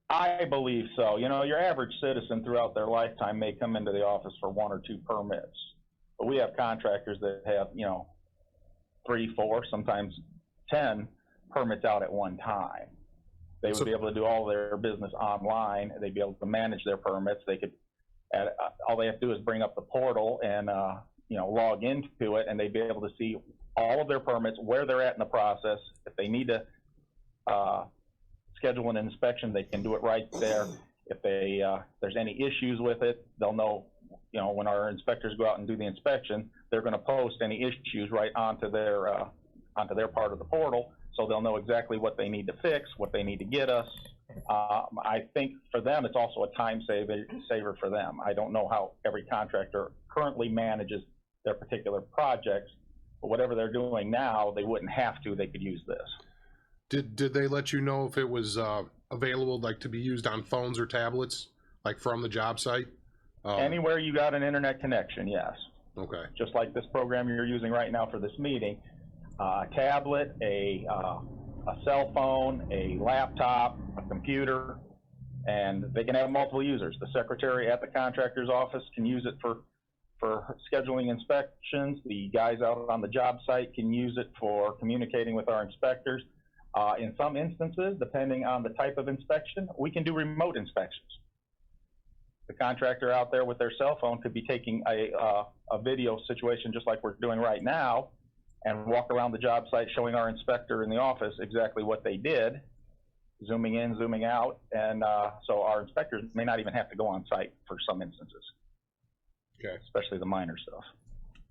I believe so. You know, your average citizen throughout their lifetime may come into the office for 1 or 2 permits, but we have contractors that have, 3, 4, sometimes 10 permits out at one time. They would be able to do all their business online. They'd be able to manage their permits. They could, all they have to do is bring up the portal and, log into it, and they'd be able to see all of their permits, where they're at in the process. If they need to schedule an inspection, they can do it right there. If there's any issues with it, they'll know, when our inspectors go out and do the inspection, they're going to post any issues right onto their part of the portal, so they'll know exactly what they need to fix, what they need to get us. I think for them, it's also a time saver for them. I don't know how every contractor currently manages their particular projects, but whatever they're doing now, they wouldn't have to. They could use this. Did they let you know if it was available, like, to be used on phones or tablets, like from the job site? Anywhere you got an internet connection, yes. Okay. Just like this program you're using right now for this meeting, a tablet, a cell phone, a laptop, a computer, and they can have multiple users. The secretary at the contractor's office can use it for scheduling inspections. The guys out on the job site can use it for communicating with our inspectors. In some instances, depending on the type of inspection, we can do remote inspections. The contractor out there with their cell phone could be taking a video situation just like we're doing right now and walk around the job site showing our inspector in the office exactly what they did, zooming in, zooming out, and so our inspectors may not even have to go on site for some instances. Okay. Especially the minor stuff.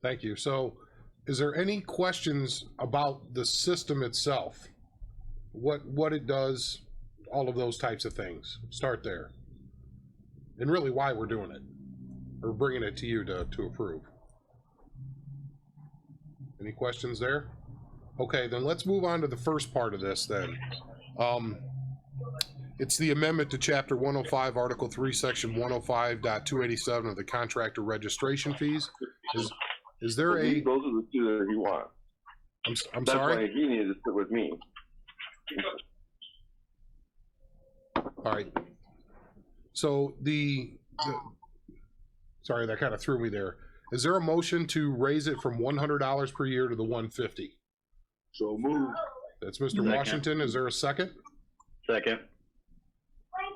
Thank you. So is there any questions about the system itself? What it does, all of those types of things? Start there. And really why we're doing it, or bringing it to you to approve. Any questions there? Okay, then let's move on to the first part of this then. It's the amendment to Chapter 105, Article 3, Section 105.287 of the Contractor Registration Fees. Is there a... Those are the 2 that he wants. I'm That's sorry? why he needed to sit with me. All right. So sorry, that kind of threw me there. Is there a motion to raise it from $100 per year to the $150? So move. That's Mr. Washington. Is there a second? Second.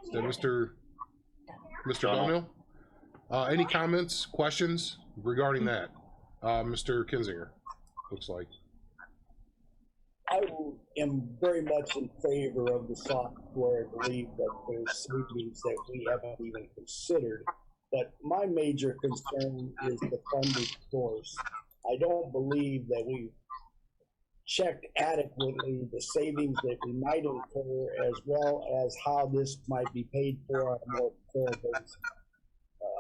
Is that Mr. Bonnell? Any comments, questions regarding that? Mr. Kinzinger, looks like. I am very much in favor of the software. I believe that there's savings that we haven't even considered. But my major concern is the funding source. I don't believe that we've checked adequately the savings that we might incur as well as how this might be paid for on a more fair basis.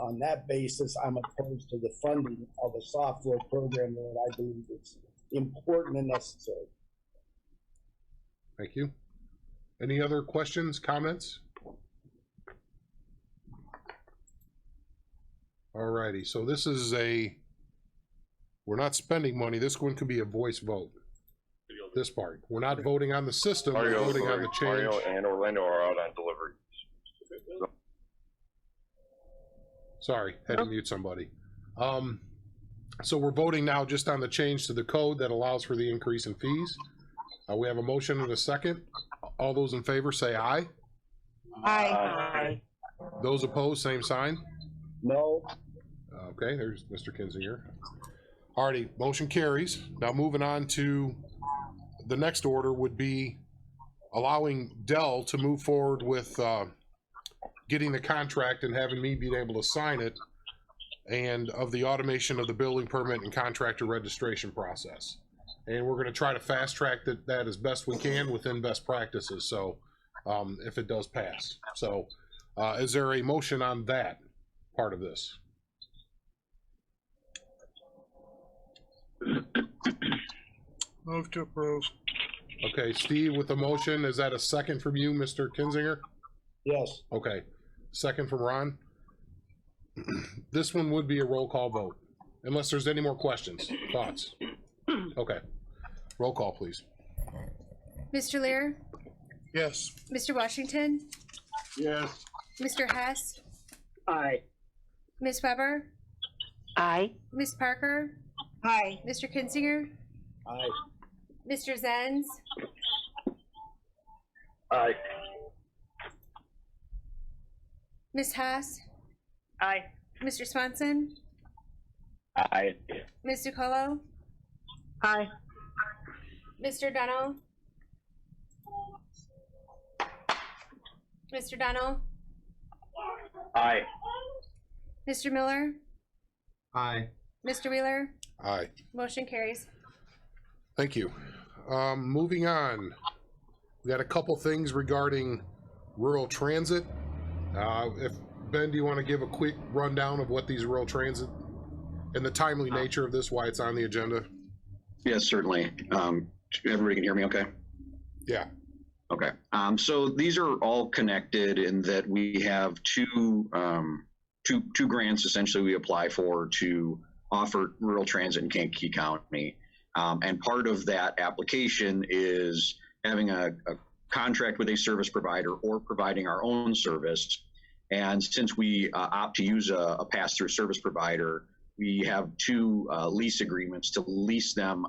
On that basis, I'm opposed to the funding of a software program that I believe is important and necessary. Thank you. Any other questions, comments? Alrighty, so this is we're not spending money. This one could be a voice vote. This part. We're not voting on the system, we're voting on the change. Mario and Orlando are out on delivery. Sorry, had to mute somebody. So we're voting now just on the change to the code that allows for the increase in fees. We have a motion and a second. All those in favor say aye. Aye. Those opposed, same sign. No. Okay, there's Mr. Kinzinger. Alrighty, motion carries. Now moving on to the next order would be allowing Dell to move forward with getting the contract and having me be able to sign it, and of the automation of the building permit and contractor registration process. And we're going to try to fast track that as best we can within best practices. So if it does pass. So is there a motion on that part of this? Move to approve. Okay, Steve with the motion. Is that a second from you, Mr. Kinzinger? Yes. Okay, second from Ron. This one would be a roll call vote, unless there's any more questions, thoughts. Okay, roll call, please. Mr. Lear, Yes. Mr. Washington, Yes. Mr. Hess, Aye. Ms. Weber, Aye. Ms. Parker, Aye. Mr. Kinzinger, Aye. Mr. Zenz, Aye. Ms. Haas, Aye. Mr. Swanson, Aye. Ms. DiColo, Aye. Mr. Dunnell, Mr. Dunnell, Aye. Mr. Miller, Aye. Mr. Wheeler, Aye. motion carries. Thank you. Moving on, we got a couple things regarding rural transit. If Ben, do you want to give a quick rundown of what these rural transit and the timely nature of this, why it's on the agenda? Yes, certainly. Everybody can hear me okay? Yeah. Okay. So these are all connected in that we have two grants essentially we apply for to offer rural transit in Kankakee County. And part of that application is having a contract with a service provider or providing our own service. And since we opt to use a pass-through service provider, we have two lease agreements to lease them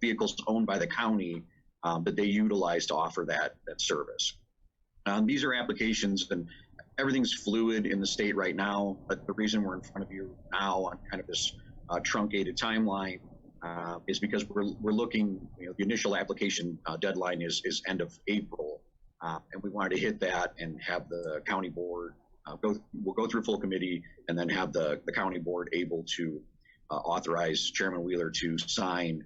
vehicles owned by the county that they utilize to offer that service. These are applications, and everything's fluid in the state right now, but the reason we're in front of you now on kind of this truncated timeline is because we're looking, the initial application deadline is end of April, and we wanted to hit that and have the county board we'll go through full committee and then have the county board able to authorize Chairman Wheeler to sign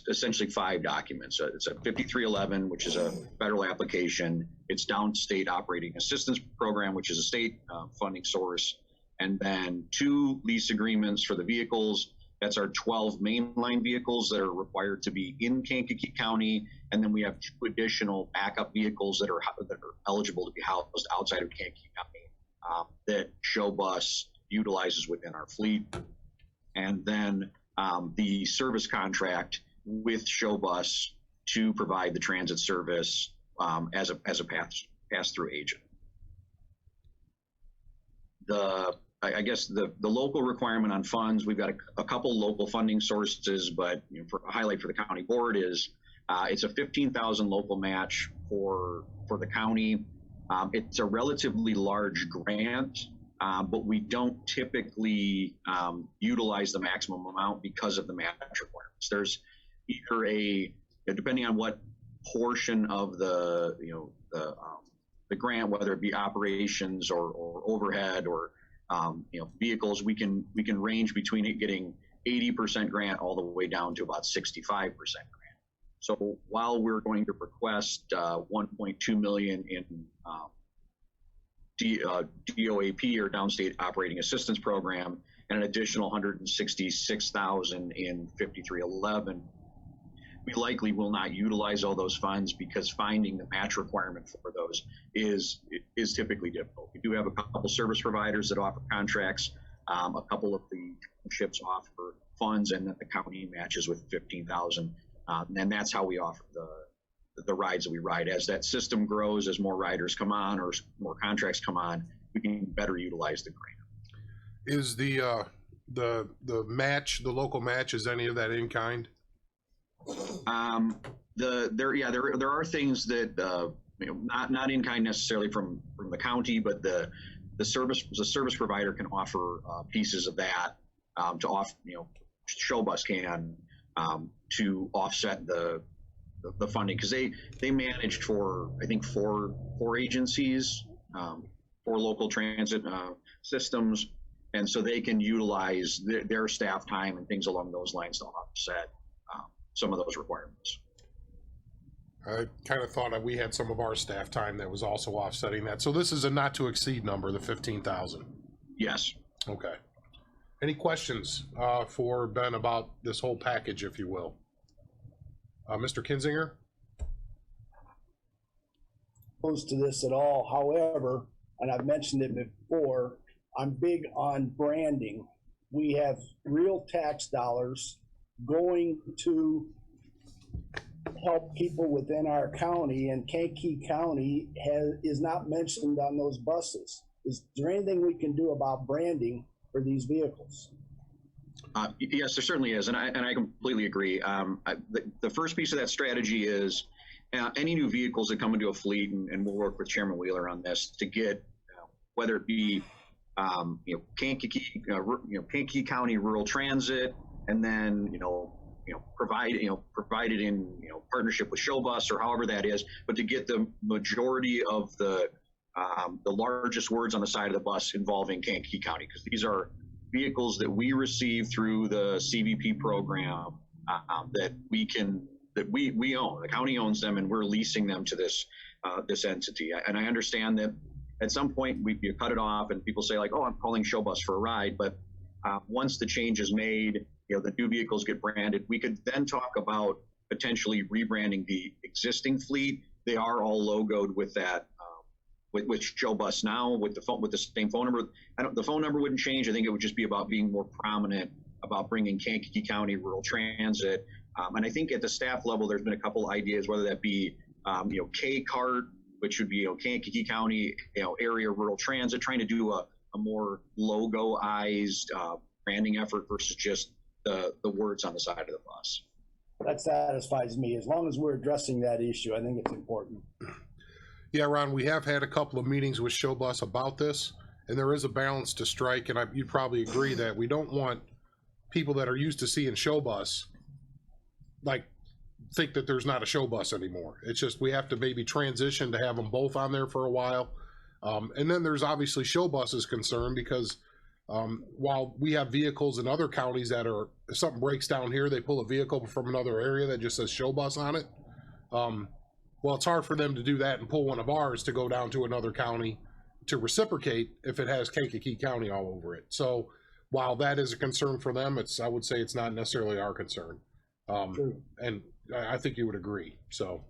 essentially 5 documents. It's a 5311, which is a federal application. It's downstate operating assistance program, which is a state funding source. And then 2 lease agreements for the vehicles. That's our 12 mainline vehicles that are required to be in Kankakee County. And then we have 2 additional backup vehicles that are eligible to be housed outside of Kankakee County that Show Bus utilizes within our fleet. And then the service contract with Show Bus to provide the transit service as a pass-through agent. I guess the local requirement on funds, we've got a couple local funding sources, but for a highlight for the county board is it's a $15,000 local match for the county. It's a relatively large grant, but we don't typically utilize the maximum amount because of the match requirements. There's either depending on what portion of the grant, whether it be operations or overhead or vehicles, we can range between it getting 80% grant all the way down to about 65% grant. So while we're going to request 1.2 million in DOAP or Downstate Operating Assistance Program and an additional 166,000 in 5311, we likely will not utilize all those funds because finding the match requirement for those is typically difficult. We do have a couple service providers that offer contracts. A couple of the townships offer funds, and then the county matches with 15,000. And that's how we offer the rides that we ride. As that system grows, as more riders come on or more contracts come on, we can better utilize the grant. Is the match, the local match, is any of that in kind? There are things that not in kind necessarily from the county, but the service provider can offer pieces of that to off, show bus can to offset the funding, because they manage for, I think, four agencies, for local transit systems, and so they can utilize their staff time and things along those lines to offset some of those requirements. I kind of thought that we had some of our staff time that was also offsetting that. So this is a not to exceed number, the 15,000. Yes. Okay. Any questions for Ben about this whole package, if you will? Mr. Kinzinger? Opposed to this at all. However, and I've mentioned it before, I'm big on branding. We have real tax dollars going to help people within our county, and Keiki County is not mentioned on those buses. Is there anything we can do about branding for these vehicles? Yes, there certainly is, and I completely agree. The first piece of that strategy is any new vehicles that come into a fleet, and we'll work with Chairman Wheeler on this to get whether it be Keiki County Rural Transit, and then provided in partnership with Show Bus or however that is, but to get the majority of the largest words on the side of the bus involving Keiki County, because these are vehicles that we receive through the CVP program that we own. The county owns them, and we're leasing them to this entity. And I understand that at some point you cut it off, and people say like, "Oh, I'm calling Show Bus for a ride," but once the change is made, the new vehicles get branded, we could then talk about potentially rebranding the existing fleet. They are all logoed with that, with Show Bus now, with the same phone number. The phone number wouldn't change. I think it would just be about being more prominent about bringing Keiki County Rural Transit. And I think at the staff level, there's been a couple ideas, whether that be, K-Cart, which would be, Keiki County, area rural transit, trying to do a more logoized branding effort versus just the words on the side of the bus. That satisfies me. As long as we're addressing that issue, I think it's important. Yeah, Ron, we have had a couple of meetings with Show Bus about this, and there is a balance to strike, and you'd probably agree that we don't want people that are used to seeing Show Bus think that there's not a Show Bus anymore. It's just we have to maybe transition to have them both on there for a while. And then there's obviously Show Bus's concern, because while we have vehicles in other counties that are, if something breaks down here, they pull a vehicle from another area that just says Show Bus on it. Well, it's hard for them to do that and pull one of ours to go down to another county to reciprocate if it has Keiki County all over it. So while that is a concern for them, I would say it's not necessarily our concern. And I think you would agree. So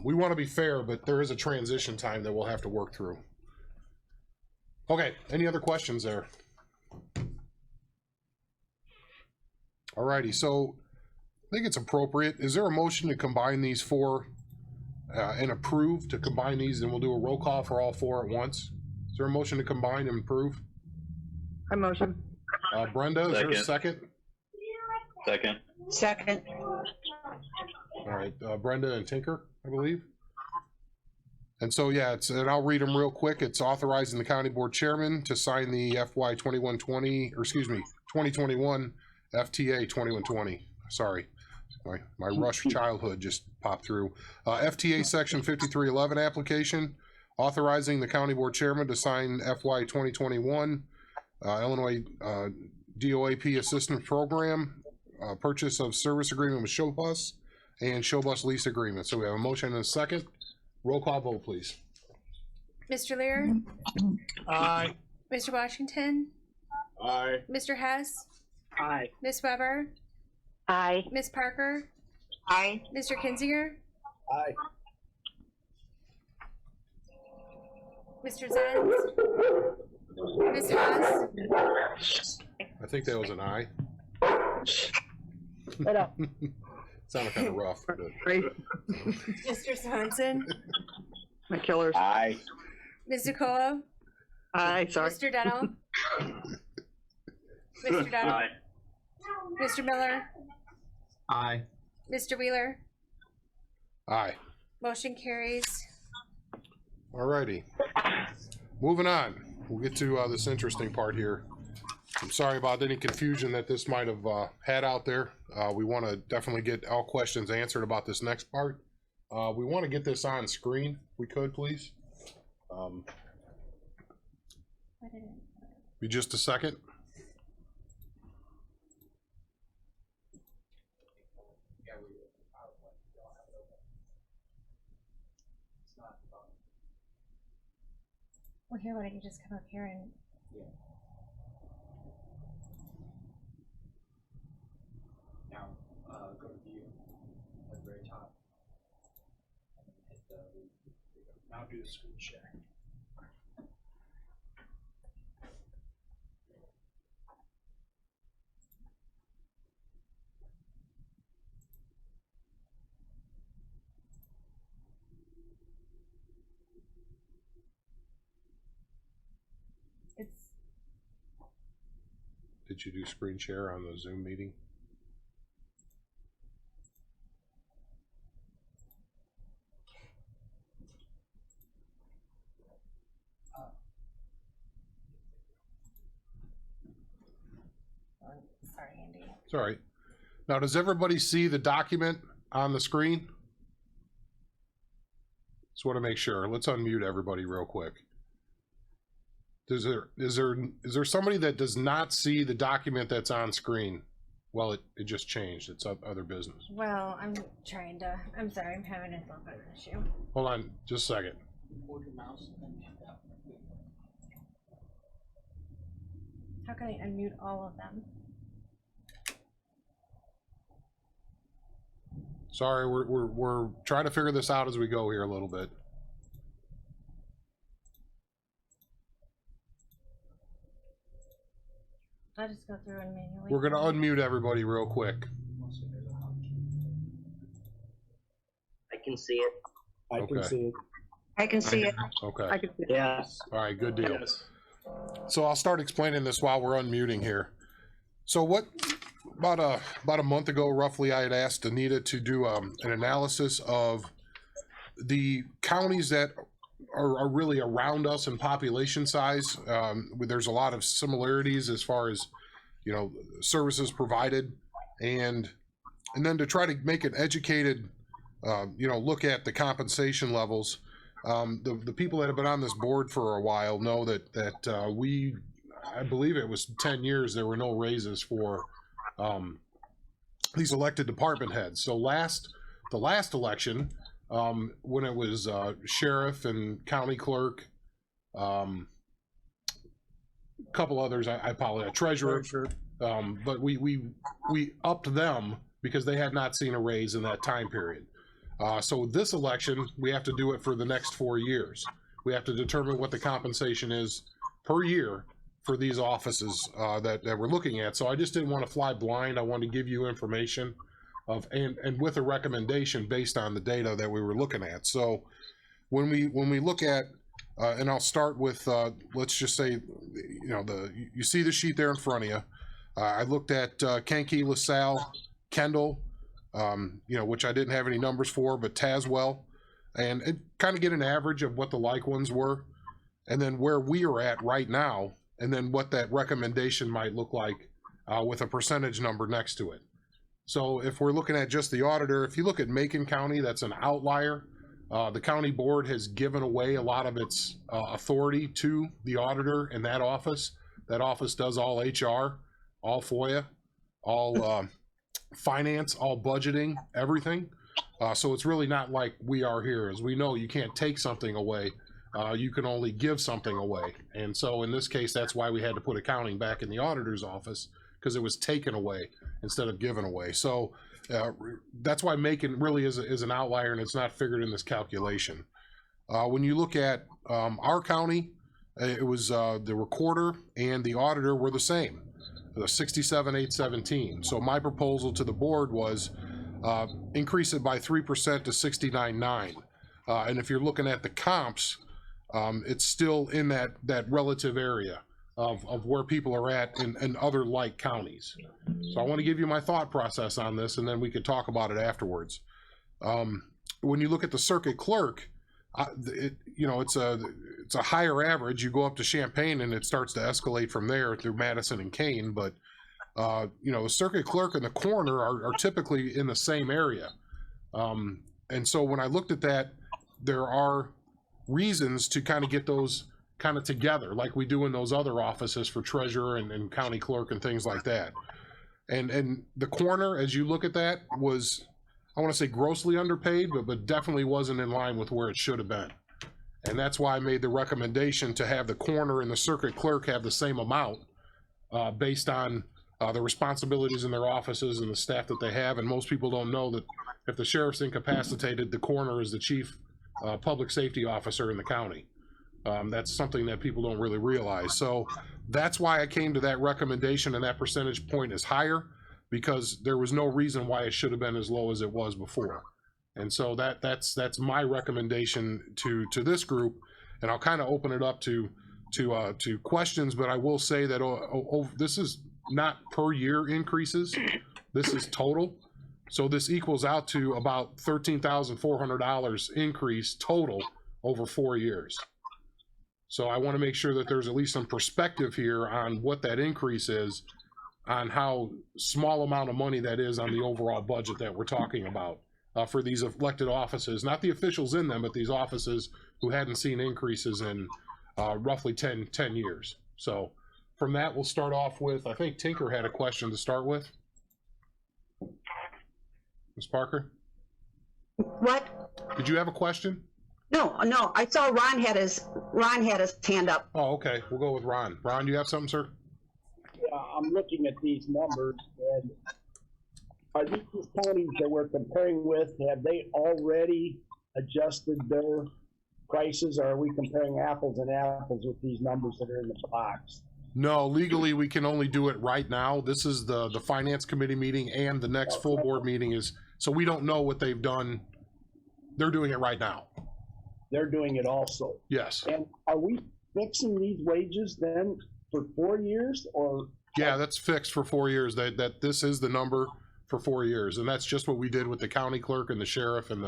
we want to be fair, but there is a transition time that we'll have to work through. Okay, any other questions there? Alrighty, so I think it's appropriate. Is there a motion to combine these four and approve to combine these, and we'll do a roll call for all four at once? Is there a motion to combine and approve? I motion. Brenda, is there a second? Second. Second. All right, Brenda and Tinker, I believe. And so, yeah, and I'll read them real quick. It's authorizing the county board chairman to sign the FY 2021 FTA 2120. Sorry, my rush childhood just popped through. FTA section 5311 application, authorizing the county board chairman to sign FY 2021 Illinois DOAP assistance program, purchase of service agreement with Show Bus, and show bus lease agreement. So we have a motion and a second. Roll call vote, please. Mr. Lear, Aye. Mr. Washington, Aye. Mr. Hess, Aye. Ms. Weber, Aye. Ms. Parker, Aye. Mr. Kinzinger, Aye. Mr. Zenz, Ms. Haas, I think that was an aye. Shut up. Sounded kind of rough. But Great. Mr. Swanson, My killers. Aye. Ms. Ducola, Aye, sorry. Mr. Dennell, Mr. Dennell, Mr. Miller, Aye. Mr. Wheeler, aye. motion carries. Alrighty. Moving on. We'll get to this interesting part here. I'm sorry about any confusion that this might have had out there. We want to definitely get all questions answered about this next part. We want to get this on screen. We could, please. Be just a second. Well, here, why don't you just come up here and. Now, go to view at the very top. Hit now do the screen share. It's Did you do screen share on the Zoom meeting? sorry, Andy. It's all right. Now, does everybody see the document on the screen? Just want to make sure. Let's unmute everybody real quick. Is there somebody that does not see the document that's on screen? Well, it just changed. It's other business. Well, I'm trying to. I'm sorry. I'm having a little bit of an issue. Hold on, just a second. Hold your mouse and hit that. How can I unmute all of them? Sorry, we're trying to figure this out as we go here a little bit. I'll just go through and manually. We're gonna unmute everybody real quick. I can see it. I can Okay. see it. I can see it. Okay. I can see it. Yes. All right, good deal. Yes. So I'll start explaining this while we're unmuting here. So about a month ago, roughly, I had asked Anita to do an analysis of the counties that are really around us in population size. There's a lot of similarities as far as, services provided, and then to try to make an educated, look at the compensation levels. The people that have been on this board for a while know that I believe it was 10 years, there were no raises for these elected department heads. So the last election, when it was sheriff and county clerk, a couple others, I apologize, treasurer, but we upped them because they had not seen a raise in that time period. So this election, we have to do it for the next 4 years. We have to determine what the compensation is per year for these offices that we're looking at. So I just didn't want to fly blind. I wanted to give you information and with a recommendation based on the data that we were looking at. So when we look at, and I'll start with, let's just say, you see the sheet there in front of you. I looked at Keiki, LaSalle, Kendall, which I didn't have any numbers for, but Tazewell, and kind of get an average of what the like ones were, and then where we are at right now, and then what that recommendation might look like with a percentage number next to it. So if we're looking at just the auditor, if you look at Macon County, that's an outlier. The county board has given away a lot of its authority to the auditor in that office. That office does all HR, all FOIA, all finance, all budgeting, everything. So it's really not like we are here. As we know, you can't take something away. You can only give something away. And so in this case, that's why we had to put accounting back in the auditor's office, because it was taken away instead of given away. So that's why Macon really is an outlier, and it's not figured in this calculation. When you look at our county, it was the recorder and the auditor were the same, the 67,817. So my proposal to the board was increase it by 3% to 69,9. And if you're looking at the comps, it's still in that relative area of where people are at in other like counties. So I want to give you my thought process on this, and then we could talk about it afterwards. When you look at the circuit clerk, it's a higher average. You go up to Champaign and it starts to escalate from there through Madison and Kane, but the circuit clerk and the coroner are typically in the same area. And so when I looked at that, there are reasons to kind of get those kind of together, like we do in those other offices for treasurer and county clerk and things like that. And the coroner, as you look at that, was, I want to say grossly underpaid, but definitely wasn't in line with where it should have been. And that's why I made the recommendation to have the coroner and the circuit clerk have the same amount based on the responsibilities in their offices and the staff that they have. And most people don't know that if the sheriff's incapacitated, the coroner is the chief public safety officer in the county. That's something that people don't really realize. So that's why I came to that recommendation, and that percentage point is higher, because there was no reason why it should have been as low as it was before. And so that's my recommendation to this group, and I'll kind of open it up to questions. But I will say that this is not per year increases. This is total. So this equals out to about $13,400 increase total over 4 years. So I want to make sure that there's at least some perspective here on what that increase is, on how small amount of money that is on the overall budget that we're talking about for these elected offices, not the officials in them, but these offices who hadn't seen increases in roughly 10 years. So from that, we'll start off with, I think Tinker had a question to start with. Ms. Parker? What? Did you have a question? No, I saw Ron had his hand up. Oh, okay. We'll go with Ron. Ron, do you have something, sir? Yeah, I'm looking at these numbers, and are these counties that we're comparing with, have they already adjusted their prices, or are we comparing apples and apples with these numbers that are in the box? No, legally we can only do it right now. This is the finance committee meeting, and the next full board meeting is, so we don't know what they've done. They're doing it right now. They're doing it also. Yes. And are we fixing these wages then for 4 years, or? Yeah, that's fixed for 4 years. That this is the number for 4 years, and that's just what we did with the county clerk and the sheriff and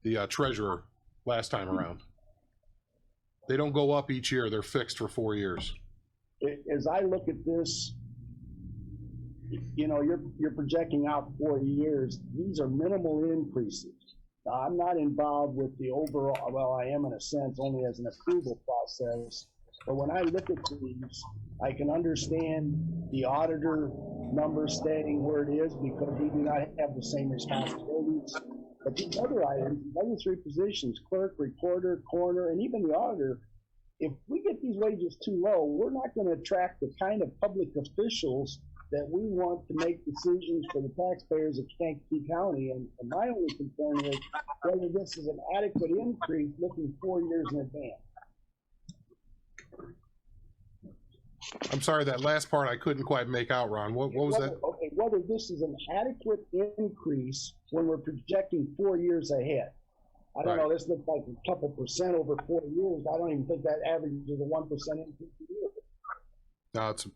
the treasurer last time around. They don't go up each year. They're fixed for 4 years. As I look at this, you're projecting out 4 years. These are minimal increases. Now, I'm not involved with the overall, well, I am in a sense only as an approval process, but when I look at these, I can understand the auditor number staying where it is because we do not have the same responsibilities. But these other items, these other three positions, clerk, recorder, coroner, and even the auditor, if we get these wages too low, we're not going to attract the kind of public officials that we want to make decisions for the taxpayers of Keiki County. And my only concern is whether this is an adequate increase looking 4 years in advance. I'm sorry, that last part I couldn't quite make out, Ron. What was that? Okay, whether this is an adequate increase when we're projecting 4 years ahead. I don't know, this looks like a couple percent over 4 years. I don't even think that averages a 1% increase a year. No, it's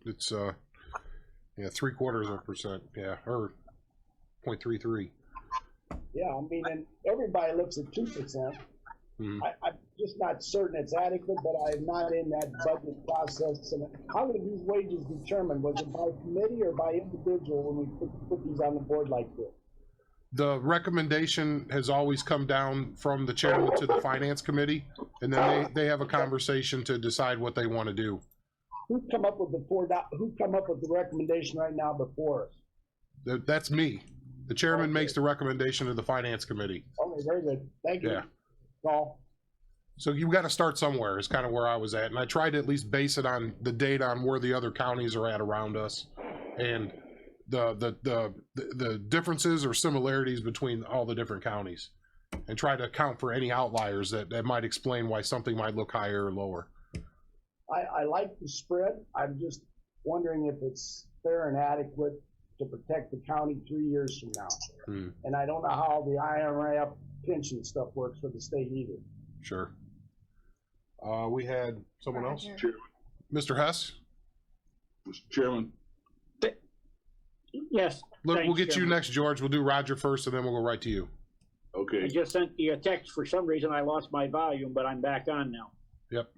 0.75%, yeah, or 0.33. Yeah, I mean, and everybody looks at 2%. Mm-hmm. I'm just not certain it's adequate, but I'm not in that budget process. And how were these wages determined? Was it by committee or by individual when we put these on the board like this? The recommendation has always come down from the chairman to the finance committee, and then they have a conversation to decide what they want to do. Who come up with the recommendation right now before us? That's me. The chairman makes the recommendation to the finance committee. Okay, very good. Thank you. Yeah. Paul? So you've got to start somewhere is kind of where I was at. And I tried to at least base it on the data on where the other counties are at around us and the differences or similarities between all the different counties and try to account for any outliers that might explain why something might look higher or lower. I like the spread. I'm just wondering if it's fair and adequate to protect the county 3 years from now. And I don't know how the IRF pension stuff works for the state either. Sure. We had someone else? Roger. Mr. Hess? Mr. Chairman. Yes. Look, thanks, we'll get you Chairman. next, George. We'll do Roger first, and then we'll go right to you. I Okay. just sent you a text. For some reason, I lost my volume, but I'm back on now. Yep.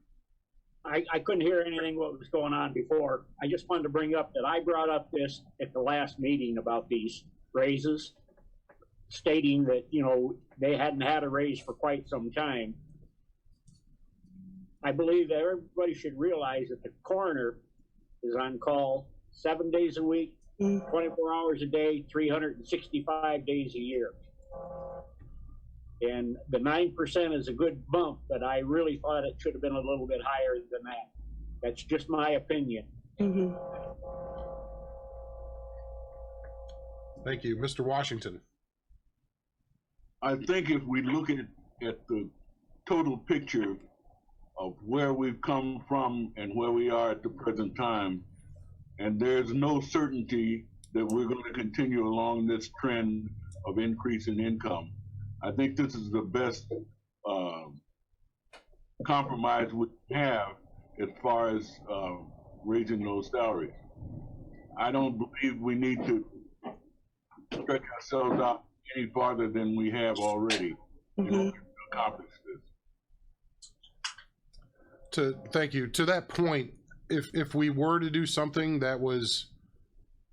I couldn't hear anything what was going on before. I just wanted to bring up that I brought up this at the last meeting about these raises, stating that, you know, they hadn't had a raise for quite some time. I believe that everybody should realize that the coroner is on call 7 days a week, 24 hours a day, 365 days a year. And the 9% is a good bump, but I really thought it should have been a little bit higher than that. That's just my opinion. Thank you. Mr. Washington? I think if we look at the total picture of where we've come from and where we are at the present time, and there's no certainty that we're going to continue along this trend of increase in income, I think this is the best compromise we have as far as raising those salaries. I don't believe we need to stretch ourselves out any farther than we have already in order to accomplish this. Thank you. To that point, if we were to do something that was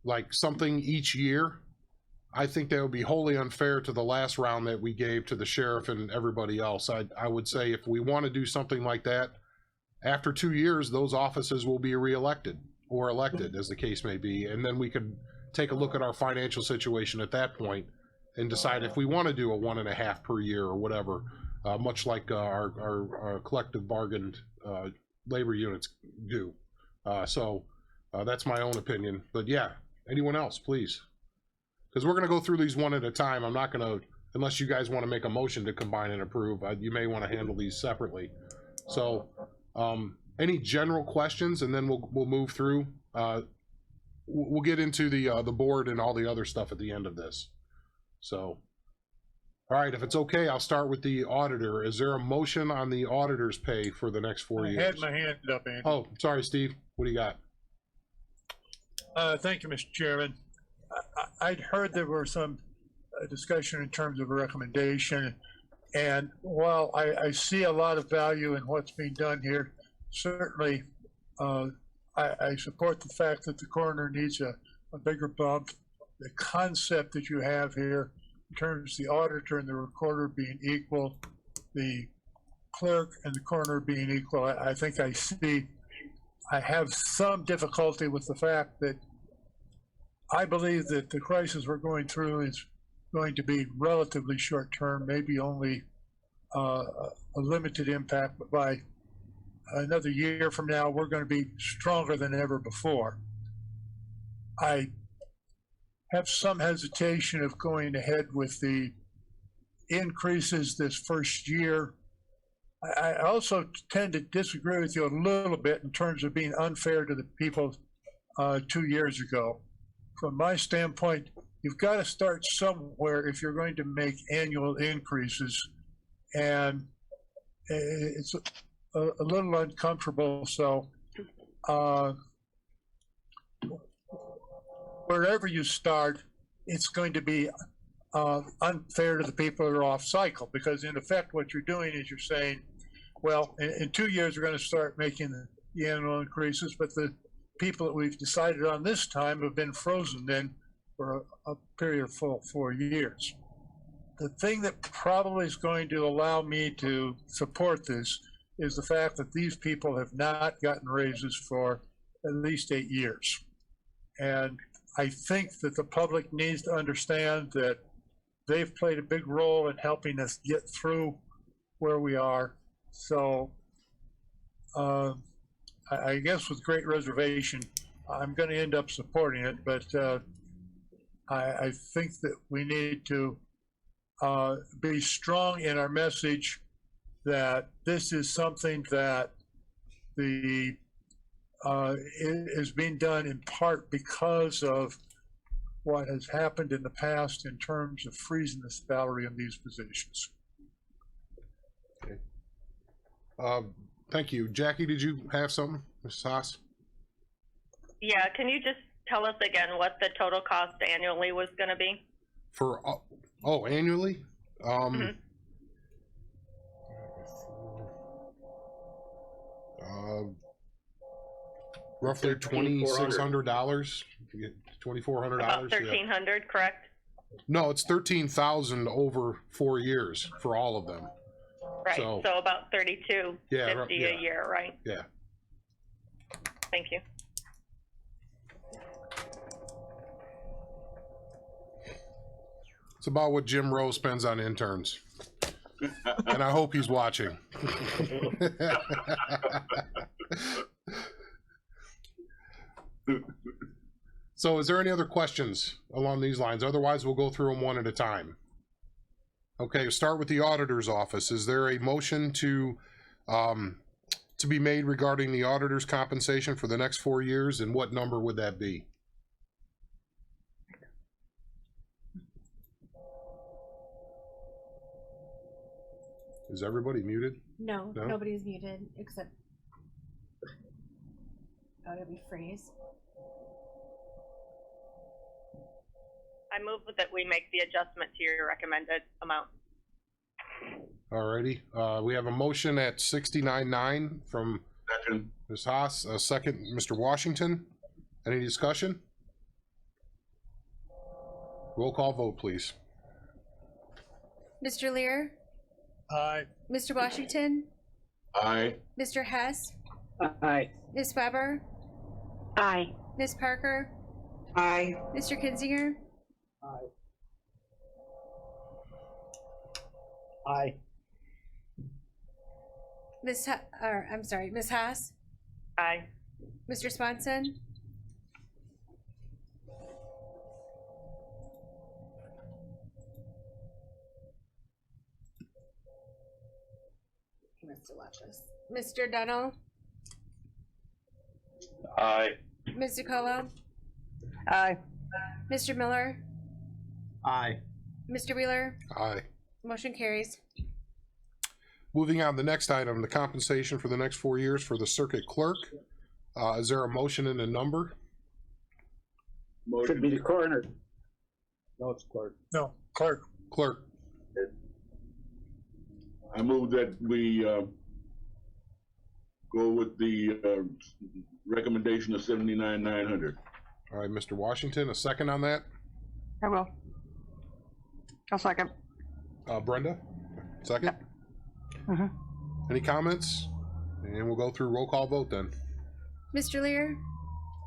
like something each year, I think that would be wholly unfair to the last round that we gave to the sheriff and everybody else. I would say if we want to do something like that, after 2 years, those offices will be reelected or elected, as the case may be, and then we could take a look at our financial situation at that point and decide if we want to do a 1.5 per year or whatever, much like our collective bargained labor units do. So that's my own opinion. But yeah, anyone else, please? Because we're going to go through these one at a time. I'm not going to, unless you guys want to make a motion to combine and approve, you may want to handle these separately. So any general questions, and then we'll move through. We'll get into the board and all the other stuff at the end of this. So, all right, if it's okay, I'll start with the auditor. Is there a motion on the auditor's pay for the next 4 years? I had my hand up, Andy. Oh, sorry, Steve. What do you got? Thank you, Mr. Chairman. I'd heard there were some discussion in terms of a recommendation, and while I see a lot of value in what's being done here, certainly I support the fact that the coroner needs a bigger bump. The concept that you have here in terms of the auditor and the recorder being equal, the clerk and the coroner being equal, I think I have some difficulty with the fact that I believe that the crisis we're going through is going to be relatively short term, maybe only a limited impact, but by another year from now, we're going to be stronger than ever before. I have some hesitation of going ahead with the increases this first year. I also tend to disagree with you a little bit in terms of being unfair to the people 2 years ago. From my standpoint, you've got to start somewhere if you're going to make annual increases, and it's a little uncomfortable. So wherever you start, it's going to be unfair to the people that are off cycle, because in effect what you're doing is you're saying, well, in 2 years we're going to start making the annual increases, but the people that we've decided on this time have been frozen then for a period of full 4 years. The thing that probably is going to allow me to support this is the fact that these people have not gotten raises for at least 8 years. And I think that the public needs to understand that they've played a big role in helping us get through where we are. So I guess with great reservation, I'm going to end up supporting it, but I think that we need to be strong in our message that this is something that is being done in part because of what has happened in the past in terms of freezing the salary in these positions. Okay. Thank you. Jackie, did you have something? Ms. Haas? Yeah, can you just tell us again what the total cost annually was going to be? For, annually? Roughly $2,600. $2,400. About 1,300, correct? No, it's 13,000 over 4 years for all of them. Right. So about 3250 a year, right? Yeah. Thank you. It's about what Jim Rowe spends on interns. And I hope he's watching. So is there any other questions along these lines? Otherwise, we'll go through them one at a time. Okay, start with the auditor's office. Is there a motion to be made regarding the auditor's compensation for the next 4 years, and what number would that be? Is everybody muted? No, nobody's muted except. Oh, it'll be freeze. I move that we make the adjustment to your recommended amount. Alrighty, we have a motion at 69.9 from Ms. Haas, a second, Mr. Washington. Any discussion? Roll call vote, please. Mr. Lear? Aye. Mr. Washington? Aye. Mr. Hess? Aye. Ms. Weber? Aye. Ms. Parker? Aye. Mr. Kinzinger? Aye. Aye. Ms. Haas? Aye. Mr. Swanson? He must have watched this. Mr. Dunnell? Aye. Ms. DiColo? Aye. Mr. Miller? Aye. Mr. Wheeler? Aye. Motion carries. Moving on, the next item, the compensation for the next 4 years for the circuit clerk. Is there a motion and a number? Should be the coroner. No, it's clerk. No, clerk. Clerk. I move that we go with the recommendation of 79,900. All right, Mr. Washington, a second on that? I will. I'll second. Brenda, second? Mhm. Any comments? And we'll go through roll call vote then. Mr. Lear?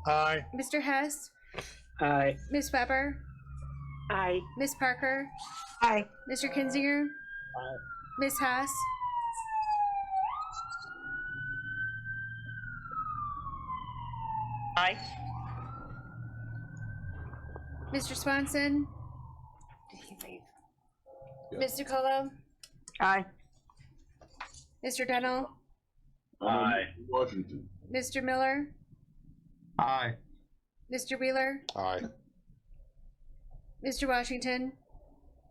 Aye. Mr. Hess? Aye. Ms. Weber? Aye. Ms. Parker? Aye. Mr. Kinzinger? Aye. Ms. Haas? Aye. Mr. Swanson? Did he leave? Yeah. Ms. DiColo? Aye. Mr. Dunnell? Aye. Washington. Mr. Miller? Aye. Mr. Wheeler? Aye. Mr. Washington?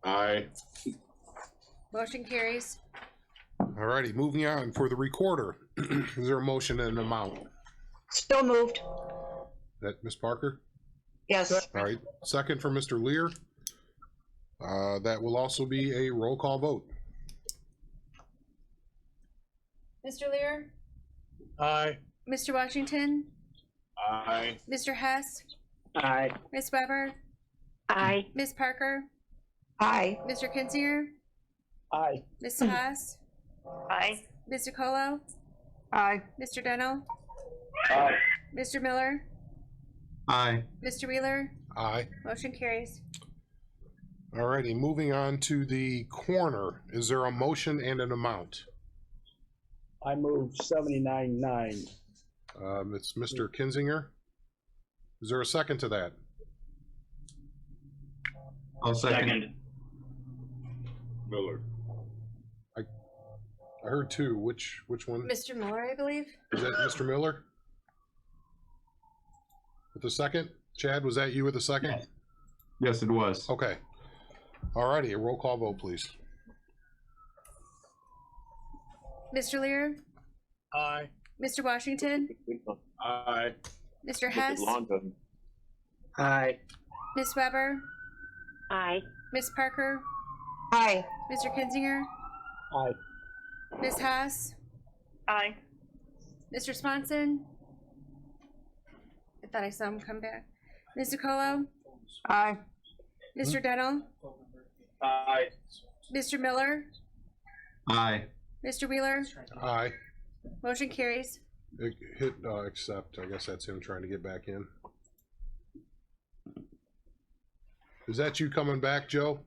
Aye. Motion carries. All righty, moving on for the recorder. Is there a motion and an amount? Still moved. That Ms. Parker? Yes. All right, second for Mr. Lear. That will also be a roll call vote. Mr. Lear? Aye. Mr. Washington? Aye. Mr. Hess? Aye. Ms. Weber? Aye. Ms. Parker? Aye. Mr. Kinzinger? Aye. Ms. Haas? Aye. Ms. DiColo? Aye. Mr. Dunnell? Aye. Mr. Miller? Aye. Mr. Wheeler? Aye. Motion carries. Alrighty, moving on to the coroner. Is there a motion and an amount? I move 79.9. It's Mr. Kinzinger. Is there a second to that? I'll second. Miller. I heard two. Which one? Mr. Miller, I believe. Is that Mr. Miller? With the second? Chad, was that you with the second? Yes, it was. Okay. Alrighty, a roll call vote, please. Mr. Lear, Aye. Mr. Washington, Aye. Mr. Hess, Aye. Miss Weber, Aye. Miss Parker, Aye. Mr. Kinzinger, Aye. Miss Haas, Aye. Mr. Swanson. I thought I saw him come back. Ms. DiColo, Aye. Mr. Dennell, Aye. Mr. Miller, Aye. Mr. Wheeler. Aye. Motion carries. Hit accept. I guess that's him trying to get back in. Is that you coming back, Joe?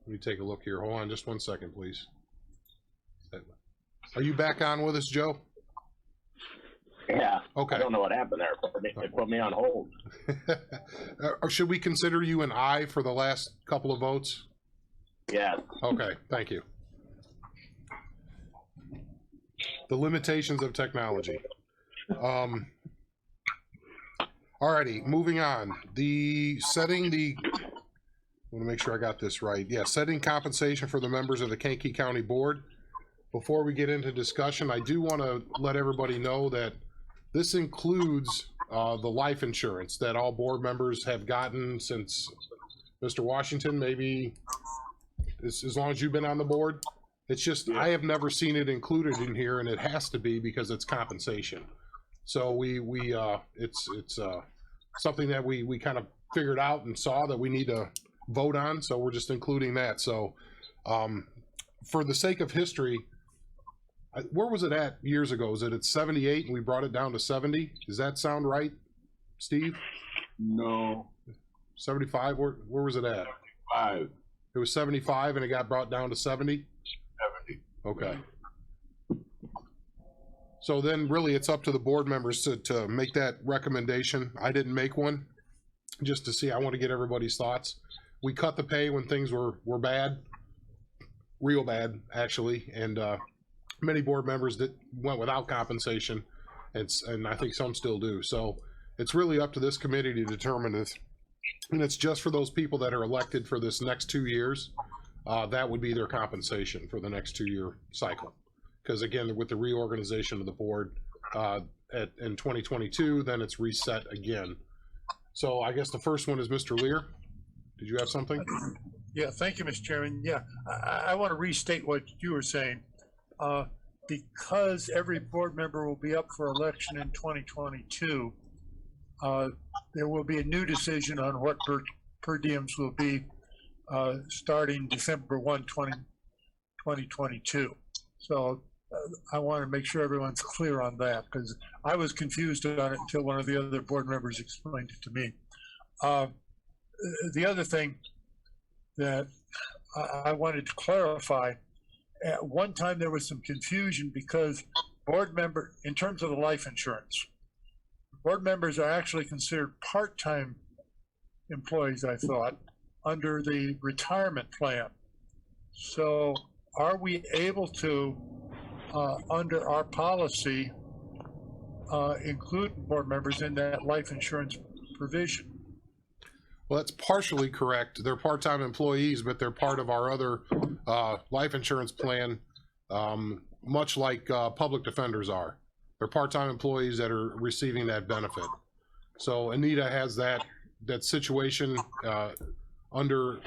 Let me take a look here. Hold on just 1 second, please. Are you back on with us, Joe? Yeah. Okay. I don't know what happened there. They put me on hold. Or should we consider you an aye for the last couple of votes? Yeah. Okay, thank you. The limitations of technology. Alrighty, moving on. I want to make sure I got this right. Yeah, setting compensation for the members of the Keiki County Board. Before we get into discussion, I do want to let everybody know that this includes the life insurance that all board members have gotten since Mr. Washington, maybe as long as you've been on the board. It's just, I have never seen it included in here, and it has to be because it's compensation. So it's something that we kind of figured out and saw that we need to vote on. So we're just including that. So for the sake of history, where was it at years ago? Was it at 78 and we brought it down to 70? Does that sound right, Steve? No. 75? Where was it at? 5. It was 75 and it got brought down to 70? 70. Okay. So then really it's up to the board members to make that recommendation. I didn't make one just to see. I want to get everybody's thoughts. We cut the pay when things were bad, real bad actually, and many board members that went without compensation, and I think some still do. So it's really up to this committee to determine this, and it's just for those people that are elected for this next 2 years. That would be their compensation for the next 2-year cycle. Because again, with the reorganization of the board in 2022, then it's reset again. So I guess the first one is Mr. Lear. Did you have something? Yeah, thank you, Mr. Chairman. Yeah, I want to restate what you were saying. Because every board member will be up for election in 2022, there will be a new decision on what per diems will be starting December 1, 2022. So I want to make sure everyone's clear on that, because I was confused on it until one of the other board members explained it to me. The other thing that I wanted to clarify, at one time there was some confusion because in terms of the life insurance, board members are actually considered part-time employees, I thought, under the retirement plan. So are we able to, under our policy, include board members in that life insurance provision? Well, that's partially correct. They're part-time employees, but they're part of our other life insurance plan, much like public defenders are. They're part-time employees that are receiving that benefit. So Anita has that situation under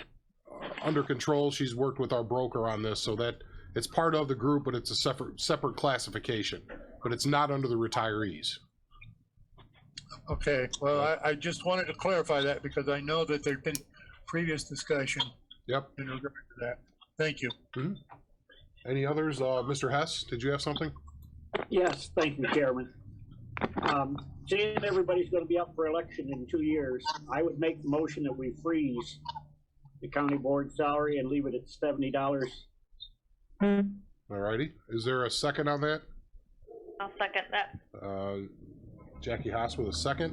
control. She's worked with our broker on this, so that it's part of the group, but it's a separate classification. But it's not under the retirees. Okay, well, I just wanted to clarify that because I know that there'd been previous discussion. Yep. In regard to that. Thank you. Mm-hmm. Any others? Mr. Hess, did you have something? Yes, thank you, Chairman. Seeing everybody's gonna be up for election in 2 years, I would make the motion that we freeze the county board salary and leave it at $70. All righty. Is there a second on that? I'll second that. Jackie Haas with a second.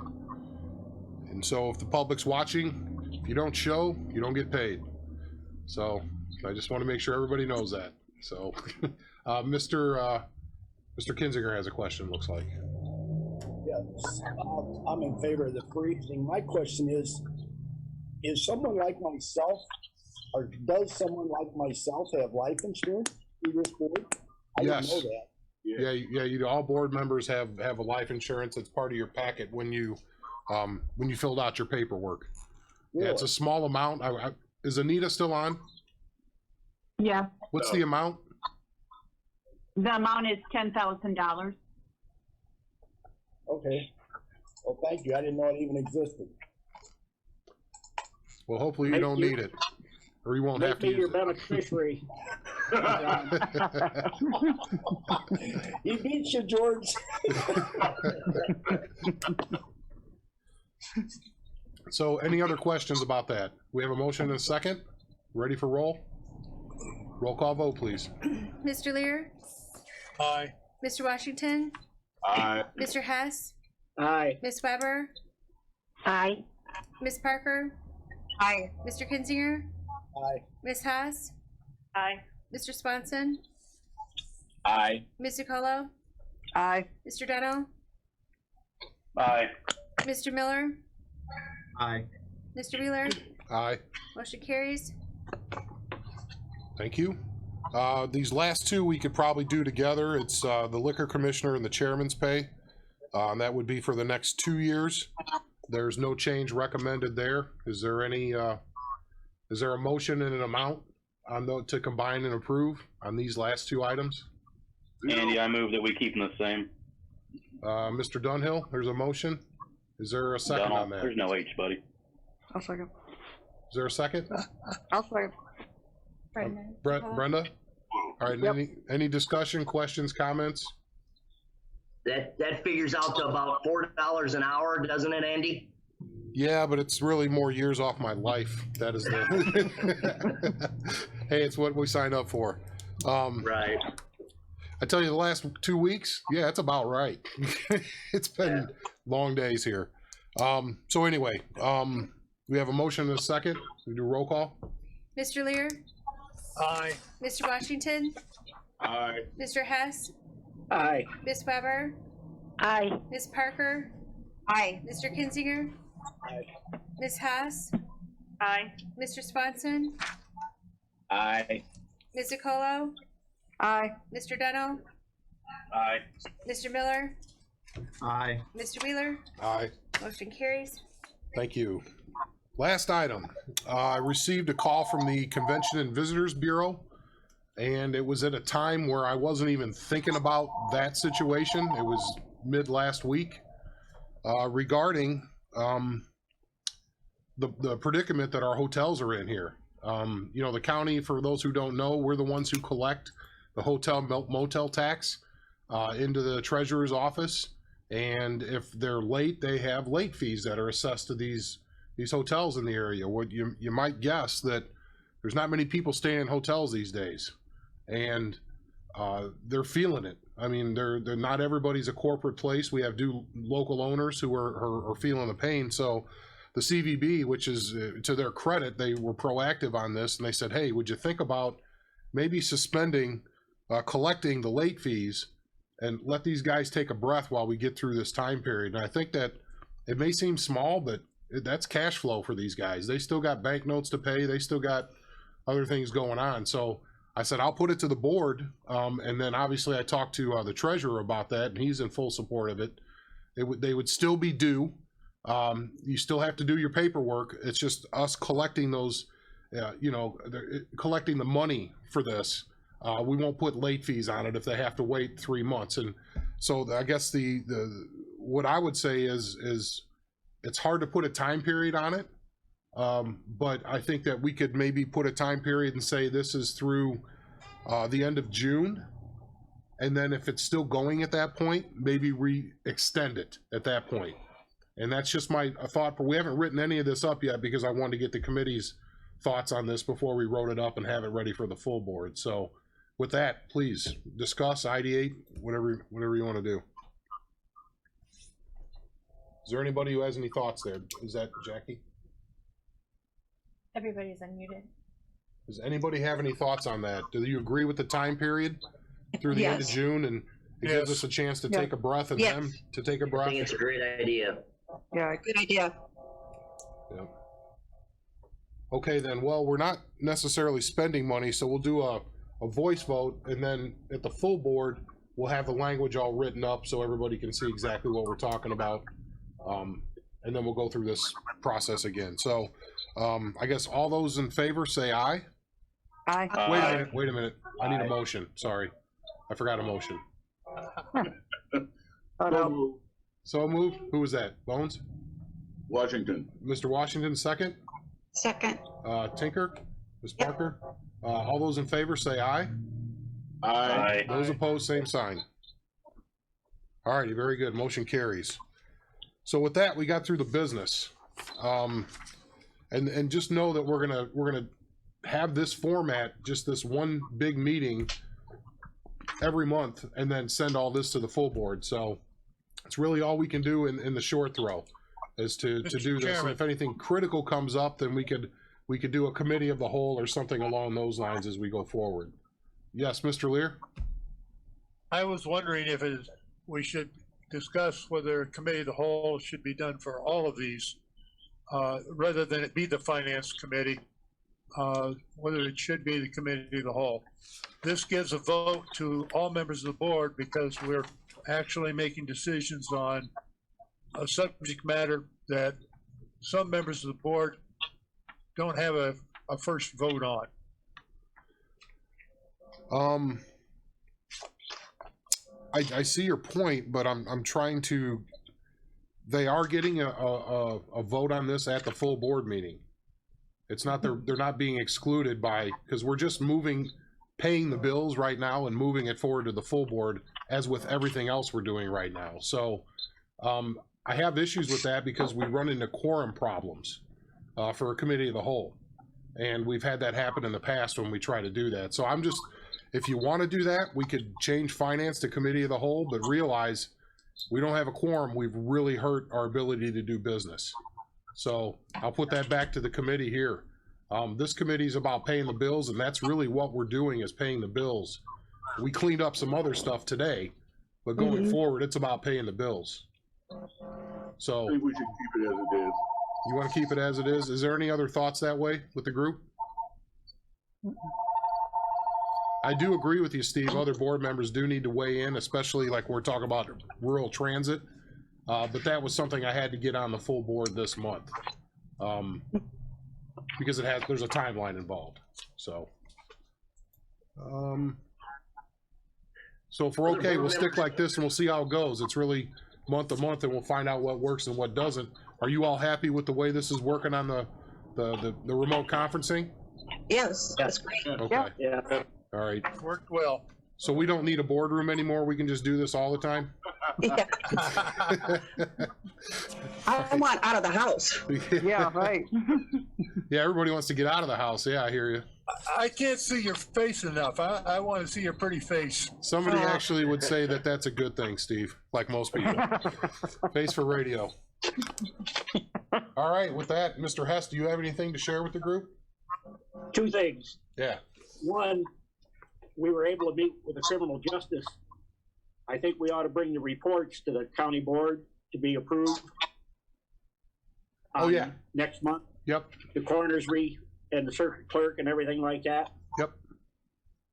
And so if the public's watching, if you don't show, you don't get paid. So I just want to make sure everybody knows that. So Mr. Kinzinger has a question, looks like. Yes, I'm in favor of the freezing. My question is someone like myself, or does someone like myself have life insurance through this board? I Yes. didn't know that. Yeah. You all board members have a life insurance. It's part of your packet when you filled out your paperwork. Really? Yeah, it's a small amount. Is Anita still on? Yeah, What's the amount? the amount is $10,000. Okay. Well, thank you. I didn't know it even existed. Well, hopefully you don't need it, or you won't have Make to me use your it. beneficiary. He beats you, George. So any other questions about that? We have a motion and a second. Ready for roll? Roll call vote, please. Mr. Lear, Aye. Mr. Washington, Aye. Mr. Hess, Aye. Ms. Weber, Aye. Ms. Parker, Aye. Mr. Kinzinger, Aye. Ms. Haas, Aye. Mr. Swanson, Aye. Ms. DiColo, Aye. Mr. Deno, Aye. Mr. Miller, Aye. Mr. Wheeler. Aye. Motion carries. Thank you. These last two we could probably do together. It's the liquor commissioner and the chairman's pay. And that would be for the next 2 years. There's no change recommended there. Is there any, is there a motion and an amount on to combine and approve on these last two items? Andy, I move that we keep them the same. Mr. Dunhill, there's a motion. Is there a second on that? There's no H, buddy. I'll second. Is there a second? I'll second. Brenda? All right, Yep. any discussion, questions, comments? That figures out to about $4 an hour, doesn't it, Andy? Yeah, but it's really more years off my life. That is the. Hey, it's what we signed up for. Right. I tell you, the last 2 weeks, yeah, it's about right. It's been long days here. So anyway, we have a motion and a second. We do roll call. Mr. Lear, Aye. Mr. Washington, Aye. Mr. Hess, Aye. Ms. Weber, Aye. Ms. Parker, Aye. Mr. Kinzinger, Aye. Ms. Haas, Aye. Mr. Swanson, Aye. Ms. DiColo, Aye. Mr. Deno, Aye. Mr. Miller, Aye. Mr. Wheeler. Aye. Motion carries. Thank you. Last item. I received a call from the Convention and Visitors Bureau, and it was at a time where I wasn't even thinking about that situation. It was mid last week, regarding the predicament that our hotels are in here. You know, the county, for those who don't know, we're the ones who collect the hotel motel tax into the treasurer's office. And if they're late, they have late fees that are assessed to these hotels in the area. What you might guess that there's not many people staying in hotels these days, and they're feeling it. I mean, they're not everybody's a corporate place. We have local owners who are feeling the pain. So the CVB, which is to their credit, they were proactive on this, and they said, hey, would you think about maybe suspending collecting the late fees and let these guys take a breath while we get through this time period. And I think that it may seem small, but that's cash flow for these guys. They still got banknotes to pay. They still got other things going on. So I said, I'll put it to the board. And then obviously I talked to the treasurer about that, and he's in full support of it. They would still be due. You still have to do your paperwork. It's just us collecting those, collecting the money for this. We won't put late fees on it if they have to wait 3 months. And so I guess the what I would say is it's hard to put a time period on it. But I think that we could maybe put a time period and say this is through the end of June. And then if it's still going at that point, maybe extend it at that point. And that's just my thought, but we haven't written any of this up yet because I wanted to get the committee's thoughts on this before we wrote it up and have it ready for the full board. So with that, please discuss, ideate, whatever you want to do. Is there anybody who has any thoughts there? Is that Jackie? Everybody's unmuted. Does anybody have any thoughts on that? Do you agree with the time period through the end of Yes. June, and it gives us a chance to take a breath and Yes. them to take a I breath? think it's a great idea. Yeah, good idea. Yeah. Okay, then, well, we're not necessarily spending money, so we'll do a voice vote, and then at the full board, we'll have the language all written up so everybody can see exactly what we're talking about. And then we'll go through this process again. So, I guess all those in favor say aye. Aye. Wait a minute. I need a motion. Sorry. I forgot a motion. So moved. Who was that? Bones? Washington. Mr. Washington, second? Second. Tinker? Ms. Parker? All those in favor say aye. Aye. Those opposed, same sign. All righty, very good. Motion carries. So with that, we got through the business. And just know that we're gonna have this format, just this one big meeting every month, and then send all this to the full board. So it's really all we can do in the short throw is to do this. And Chairman. if anything critical comes up, then we could do a committee of the whole or something along those lines as we go forward. Yes, Mr. Lear? I was wondering if we should discuss whether a committee of the whole should be done for all of these, rather than it be the finance committee, whether it should be the committee of the whole. This gives a vote to all members of the board because we're actually making decisions on a subject matter that some members of the board don't have a first vote on. I see your point, but I'm trying to. They are getting a vote on this at the full board meeting. It's not they're not being excluded by, because we're just paying the bills right now and moving it forward to the full board as with everything else we're doing right now. So I have issues with that because we run into quorum problems for a committee of the whole, and we've had that happen in the past when we try to do that. So I'm just. If you want to do that, we could change finance to committee of the whole, but realize we don't have a quorum. We've really hurt our ability to do business. So I'll put that back to the committee here. This committee is about paying the bills, and that's really what we're doing is paying the bills. We cleaned up some other stuff today, but going forward, it's about paying the bills. So I think we should keep it as it is. you want to keep it as it is? Is there any other thoughts that way with the group? I do agree with you, Steve. Other board members do need to weigh in, especially like we're talking about rural transit. But that was something I had to get on the full board this month. Because there's a timeline involved. So if we're okay, we'll stick like this and we'll see how it goes. It's really month to month and we'll find out what works and what doesn't. Are you all happy with the way this is working on the remote conferencing? Yes, that's great. Okay. Yeah. All right. Worked well. So we don't need a boardroom anymore. We can just do this all the time. Yeah. I want out of the house. Yeah, right. Yeah, everybody wants to get out of the house. Yeah, I hear you. I can't see your face enough. I want to see your pretty face. Somebody actually would say that that's a good thing, Steve, like most people. Face for radio. All right, with that, Mr. Hess, do you have anything to share with the group? Two things. Yeah. One, we were able to meet with the criminal justice. I think we ought to bring the reports to the county board to be approved. Oh, yeah. Next month. Yep. The coroner's and the circuit clerk and everything like that. Yep.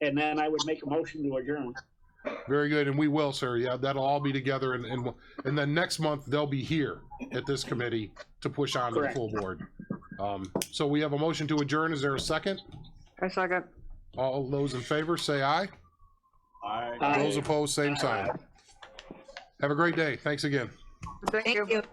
And then I would make a motion to adjourn. Very good, and we will, sir. Yeah, that'll all be together, and then next month they'll be here at this committee to push on to the full board. So we have a motion to adjourn. Is there a second? I second. All those in favor, say aye. Aye. Those opposed, same sign. Have a great day. Thanks again. Thank you.